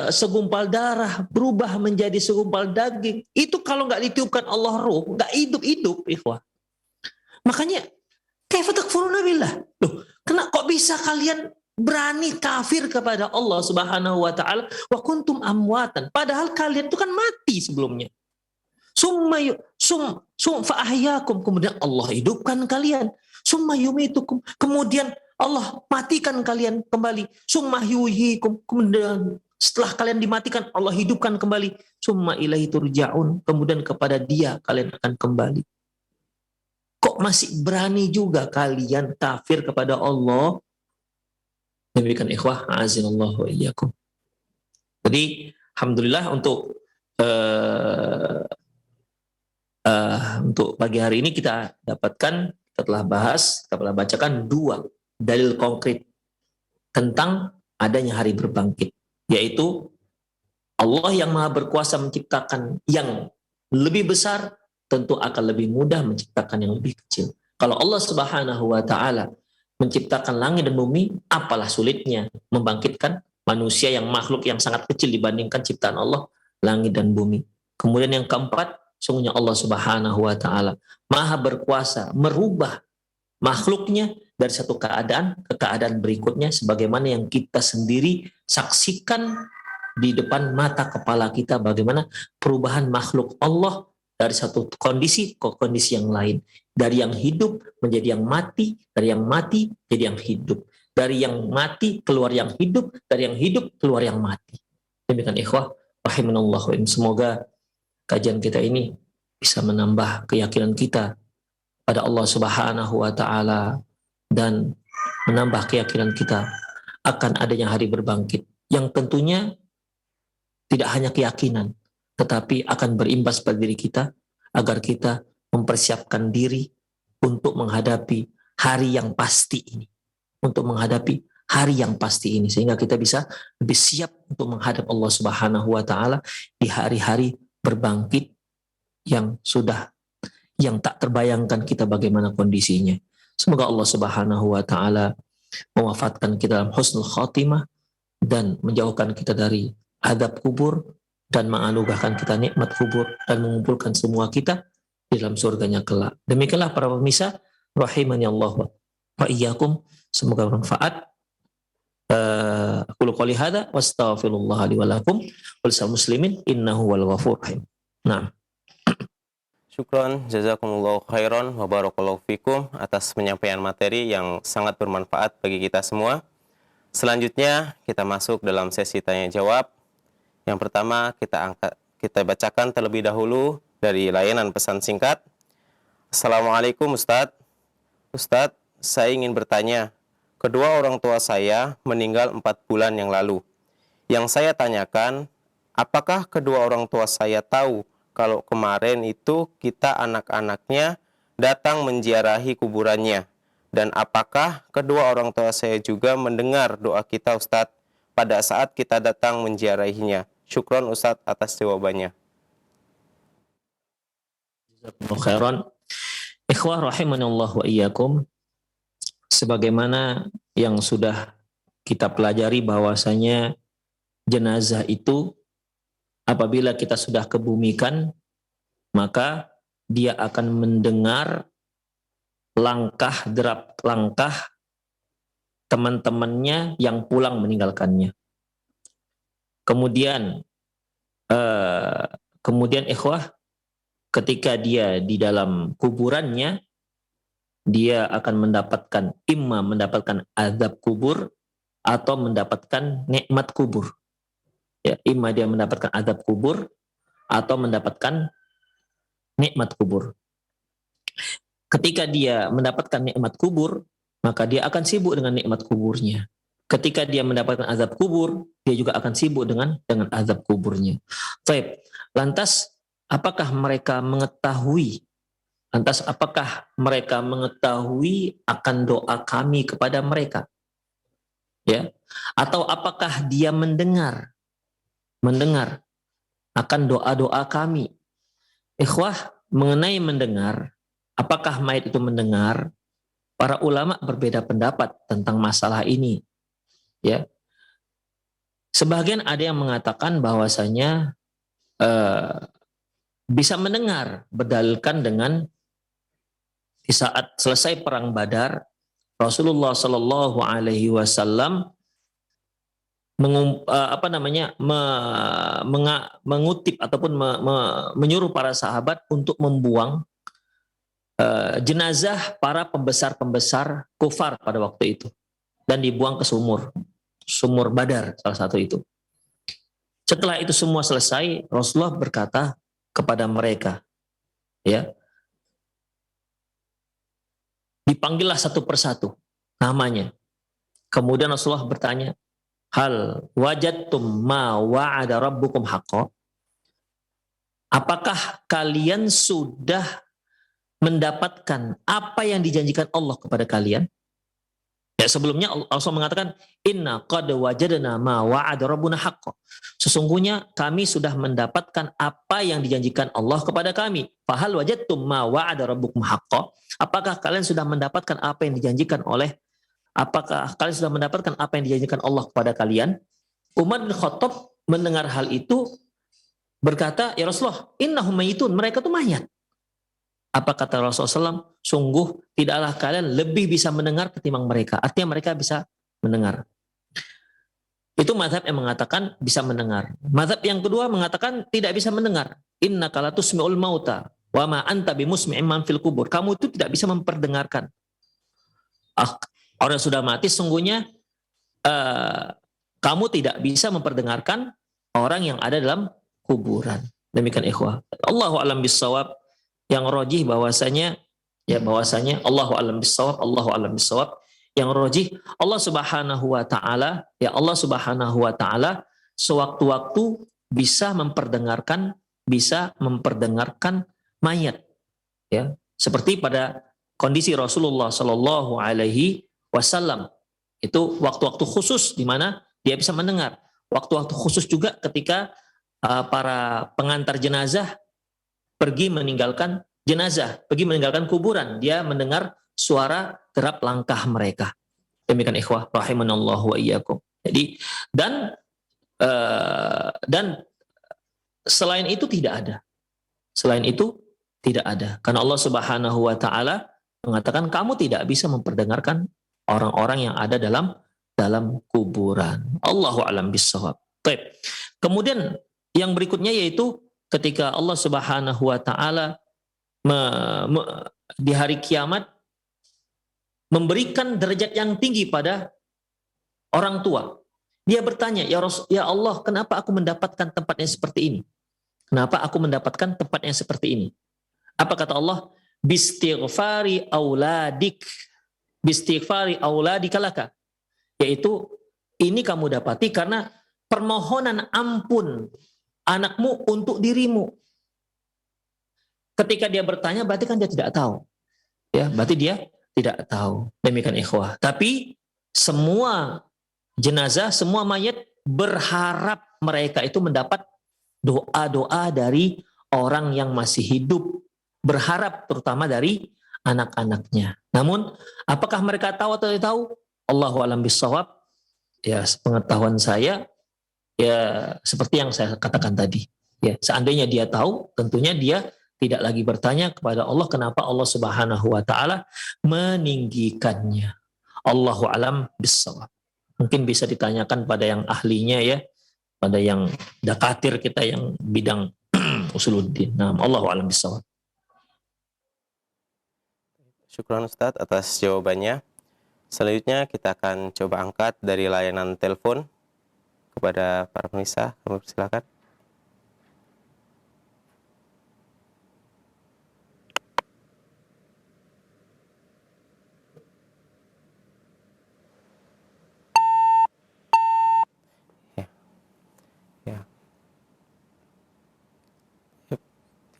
S1: segumpal darah, berubah menjadi segumpal daging. Itu kalau nggak ditiupkan Allah ruh, nggak hidup ikhwah. Makanya kaifa takfuruna billah? Loh, kok bisa kalian berani kafir kepada Allah Subhanahu wa taala wa kuntum amwatan? Padahal kalian itu kan mati sebelumnya. Fa ahyakum, kemudian Allah hidupkan kalian. Summa yumitukum, kemudian Allah matikan kalian kembali. Summa yuhyikum, kemudian setelah kalian dimatikan Allah hidupkan kembali. Summa ilaihi turja'un, kemudian kepada Dia kalian akan kembali. Kok masih berani juga kalian kafir kepada Allah? Demikian ikhwah, a'azinallahu wa iyyakum. Jadi alhamdulillah untuk pagi hari ini kita dapatkan, kita telah bahas, kita telah bacakan 2 dalil konkret tentang adanya hari berbangkit, yaitu Allah yang maha berkuasa menciptakan yang lebih besar, tentu akan lebih mudah menciptakan yang lebih kecil. Kalau Allah Subhanahu wa taala menciptakan langit dan bumi, apalah sulitnya membangkitkan manusia yang makhluk yang sangat kecil dibandingkan ciptaan Allah, langit dan bumi. Kemudian yang keempat, sungguhnya Allah Subhanahu wa taala maha berkuasa merubah makhluknya dari satu keadaan ke keadaan berikutnya, sebagaimana yang kita sendiri saksikan di depan mata kepala kita, bagaimana perubahan makhluk Allah dari satu kondisi ke kondisi yang lain. Dari yang hidup menjadi yang mati, dari yang mati jadi yang hidup. Dari yang mati keluar yang hidup, dari yang hidup keluar yang mati. Demikian ikhwah, rahimanallah. Semoga kajian kita ini bisa menambah keyakinan kita pada Allah Subhanahu wa taala dan menambah keyakinan kita akan adanya hari berbangkit yang tentunya tidak hanya keyakinan, tetapi akan berimbas pada diri kita agar kita mempersiapkan diri untuk menghadapi hari yang pasti ini. Untuk menghadapi hari yang pasti ini. Sehingga kita bisa lebih siap untuk menghadap Allah Subhanahu wa taala di hari-hari berbangkit yang tak terbayangkan kita bagaimana kondisinya. Semoga Allah Subhanahu wa taala mewafatkan kita dalam husnul khatimah dan menjauhkan kita dari adab kubur dan menganugerahkan kita nikmat kubur dan mengumpulkan semua kita di dalam surganya kelak. Demikianlah para pemirsa, rahimani Allah wa iyyakum. Semoga bermanfaat. Aku qouli hadza wa astaghfirullah li wa lakum wa lisal muslimin innahu wal ghafurur rahim. Nah.
S2: Syukron, jazakumullahu khairan wa barakallahu fikum atas penyampaian materi yang sangat bermanfaat bagi kita semua. Selanjutnya kita masuk dalam sesi tanya jawab. Yang pertama kita bacakan terlebih dahulu dari layanan pesan singkat. Assalamualaikum Ustadz. Ustadz, saya ingin bertanya. Kedua orang tua saya meninggal 4 bulan yang lalu. Yang saya tanyakan, apakah kedua orang tua saya tahu kalau kemarin itu kita anak-anaknya datang menziarahi kuburannya? Dan apakah kedua orang tua saya juga mendengar doa kita Ustadz pada saat kita datang menziarahinya? Syukron Ustadz atas jawabannya.
S1: Jazakumullahu khairan. Ikhwah rahimanallah wa iyyakum. Sebagaimana yang sudah kita pelajari bahwasanya jenazah itu apabila kita sudah kebumikan, maka dia akan mendengar langkah teman-temannya yang pulang meninggalkannya. Kemudian ikhwah, ketika dia di dalam kuburannya, dia akan mendapatkan azab kubur atau mendapatkan nikmat kubur. Ya, dia mendapatkan azab kubur atau mendapatkan nikmat kubur. Ketika dia mendapatkan nikmat kubur, maka dia akan sibuk dengan nikmat kuburnya. Ketika dia mendapatkan azab kubur, dia juga akan sibuk dengan azab kuburnya. Baik. Lantas apakah mereka mengetahui akan doa kami kepada mereka? Ya. Atau apakah dia mendengar akan doa-doa kami? Ikhwah, mengenai mendengar, apakah mayit itu mendengar? Para ulama berbeda pendapat tentang masalah ini. Ya. Sebagian ada yang mengatakan bahwasanya bisa mendengar, berdalilkan dengan di saat selesai perang Badar, Rasulullah Shallallahu Alaihi Wasallam mengutip ataupun menyuruh para sahabat untuk membuang jenazah para pembesar kufar pada waktu itu, dan dibuang ke sumur Badar, salah satu itu. Setelah itu semua selesai, Rasulullah berkata kepada mereka, ya, dipanggillah satu persatu namanya. Kemudian Rasulullah bertanya, hal wajadtum ma wa'ada rabbukum haqqo? Apakah kalian sudah mendapatkan apa yang dijanjikan Allah kepada kalian? Ya, sebelumnya Allah mengatakan, inna qad wajadna ma wa'ada rabbuna haqqo. Sesungguhnya kami sudah mendapatkan apa yang dijanjikan Allah kepada kami. Fahal wajadtum ma wa'ada rabbukum haqqo? Apakah kalian sudah mendapatkan apa yang dijanjikan Allah kepada kalian? Umar bin Khattab mendengar hal itu berkata, ya Rasulullah, innahum mayitun, mereka itu mayat. Apa kata Rasulullah SAW? Sungguh tidaklah kalian lebih bisa mendengar ketimbang mereka. Artinya mereka bisa mendengar. Itu mazhab yang mengatakan bisa mendengar. Mazhab yang kedua mengatakan tidak bisa mendengar. Innaka la tusmi'ul mauta wa ma anta bimusmi'in man fil kubur. Kamu itu tidak bisa memperdengarkan. Orang sudah mati, sungguhnya kamu tidak bisa memperdengarkan orang yang ada dalam kuburan. Demikian ikhwah. Allahu a'lam bissawab. Yang rajih bahwasanya Allahu a'lam bissawab. Yang rajih Allah Subhanahu wa taala sewaktu-waktu bisa memperdengarkan mayat, ya, seperti pada kondisi Rasulullah Shallallahu Alaihi Wasallam. Itu waktu-waktu khusus di mana dia bisa mendengar. Waktu-waktu khusus juga ketika para pengantar jenazah pergi meninggalkan kuburan, dia mendengar suara derap langkah mereka. Demikian ikhwah rahimanallahu wa iyyakum. Jadi dan selain itu tidak ada. Karena Allah Subhanahu wa taala mengatakan kamu tidak bisa memperdengarkan orang-orang yang ada dalam kuburan. Allahu a'lam bissawab. Baik. Kemudian yang berikutnya yaitu ketika Allah Subhanahu wa taala di hari kiamat memberikan derajat yang tinggi pada orang tua. Dia bertanya, ya Allah, kenapa aku mendapatkan tempat yang seperti ini? Kenapa aku mendapatkan tempat yang seperti ini? Apa kata Allah? Bistighfari auladika laka. Yaitu, ini kamu dapati karena permohonan ampun anakmu untuk dirimu. Ketika dia bertanya, berarti kan dia tidak tahu. Ya, berarti dia tidak tahu. Demikian ikhwah. Tapi semua jenazah, semua mayat berharap mereka itu mendapat doa-doa dari orang yang masih hidup. Berharap terutama dari anak-anaknya. Namun, apakah mereka tahu atau tidak tahu? Allahu a'lam bishawab. Ya, pengetahuan saya, ya seperti yang saya katakan tadi. Ya, seandainya dia tahu, tentunya dia tidak lagi bertanya kepada Allah kenapa Allah Subhanahu wa taala meninggikannya. Allahu a'lam bishawab. Mungkin bisa ditanyakan pada yang ahlinya ya, pada yang dakatir kita yang bidang usuluddin. Nah, Allahu a'lam bishawab.
S2: Syukran Ustadz atas jawabannya. Selanjutnya kita akan coba angkat dari layanan telepon kepada para pemirsa. Kami persilakan.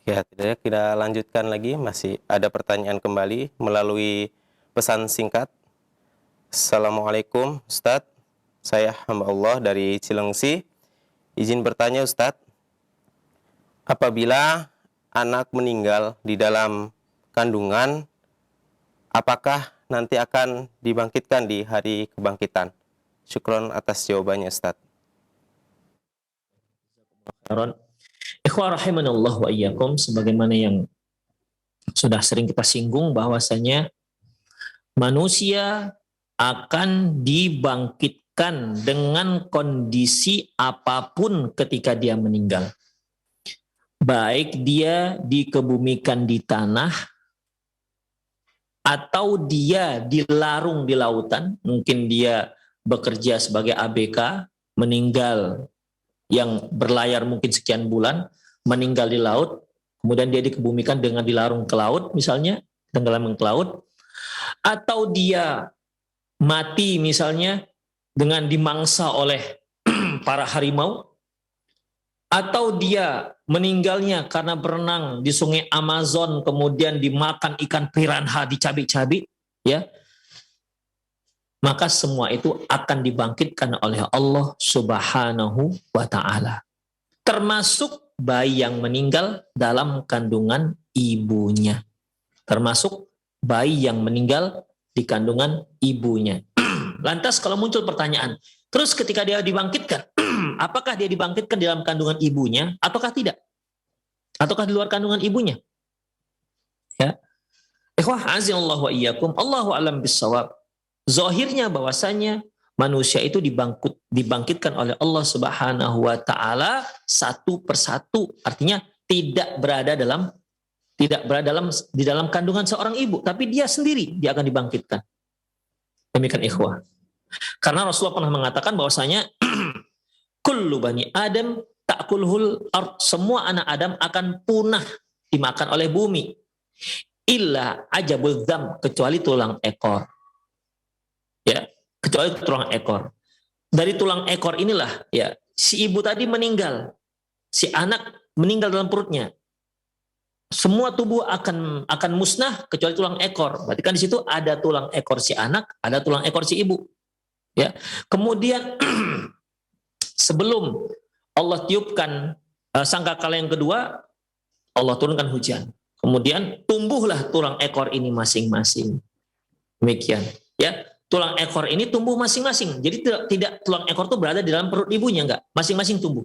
S2: Ya, tidak kita lanjutkan lagi. Masih ada pertanyaan kembali melalui pesan singkat. Assalamualaikum Ustadz, saya hamba Allah dari Cilengsi. Izin bertanya Ustadz, apabila anak meninggal di dalam kandungan, apakah nanti akan dibangkitkan di hari kebangkitan? Syukron atas jawabannya Ustadz.
S1: Ikhwah rahimanallah wa iyyakum, sebagaimana yang sudah sering kita singgung bahwasanya manusia akan dibangkitkan dengan kondisi apapun ketika dia meninggal. Baik dia dikebumikan di tanah atau dia dilarung di lautan, mungkin dia bekerja sebagai ABK, meninggal yang berlayar mungkin sekian bulan, meninggal di laut, kemudian dia dikebumikan dengan dilarung ke laut misalnya, tenggelam ke laut, atau dia mati misalnya dengan dimangsa oleh para harimau, atau dia meninggalnya karena berenang di sungai Amazon kemudian dimakan ikan piranha dicabik-cabik, ya, maka semua itu akan dibangkitkan oleh Allah Subhanahu wa ta'ala. Termasuk bayi yang meninggal dalam kandungan ibunya. Termasuk bayi yang meninggal di kandungan ibunya. Lantas kalau muncul pertanyaan, terus ketika dia dibangkitkan, apakah dia dibangkitkan di dalam kandungan ibunya ataukah tidak? Ataukah di luar kandungan ibunya? Ya. Ikhwah azza wa iyyakum, Allahu a'lam bissawab. Zahirnya bahwasanya manusia itu dibangkitkan oleh Allah Subhanahu wa taala satu persatu, artinya tidak berada di dalam kandungan seorang ibu, tapi dia sendiri dia akan dibangkitkan. Demikian ikhwah. Karena Rasulullah pernah mengatakan bahwasanya kullu bani Adam ta'kulhul ard, semua anak Adam akan punah dimakan oleh bumi. Illa ajabul dzam, kecuali tulang ekor. Ya, kecuali tulang ekor. Dari tulang ekor inilah ya si ibu tadi meninggal, si anak meninggal dalam perutnya. Semua tubuh akan musnah kecuali tulang ekor. Berarti kan di situ ada tulang ekor si anak, ada tulang ekor si ibu. Ya. Kemudian sebelum Allah tiupkan sangkakala yang kedua, Allah turunkan hujan. Kemudian tumbuhlah tulang ekor ini masing-masing. Demikian, ya. Tulang ekor ini tumbuh masing-masing. Jadi tidak tulang ekor itu berada di dalam perut ibunya, enggak. Masing-masing tumbuh.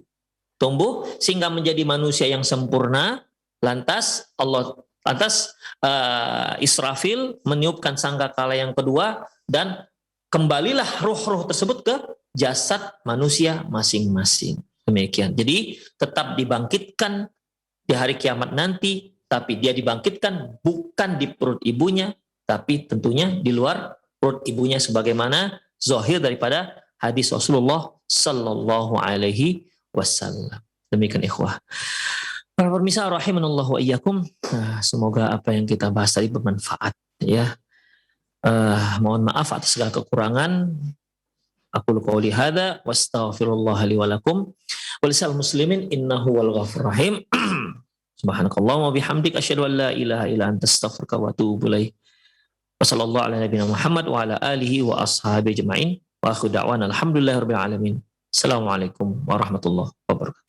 S1: Tumbuh sehingga menjadi manusia yang sempurna. Lantas Israfil meniupkan sangkakala yang kedua dan kembalilah roh-roh tersebut ke jasad manusia masing-masing. Demikian. Jadi tetap dibangkitkan di hari kiamat nanti tapi dia dibangkitkan bukan di perut ibunya, tapi tentunya di luar perut ibunya sebagaimana zahir daripada hadis Rasulullah sallallahu alaihi wasallam. Demikian ikhwah. Para pemirsa rahimanallahu wa iyyakum. Semoga apa yang kita bahas tadi bermanfaat ya. Mohon maaf atas segala kekurangan. Aku qouli hadza wastaghfirullah li wa lakum wa lisal muslimin innahu wal ghafurur rahim. Subhanakallahumma wa bihamdik asyhadu an la ilaha illa anta astaghfiruka wa atubu ilaik. Wa sallallahu ala nabiyina Muhammad wa ala alihi wa ashabihi ajmain. Wa akhiru da'wana alhamdulillahirabbil alamin. Assalamualaikum warahmatullahi wabarakatuh.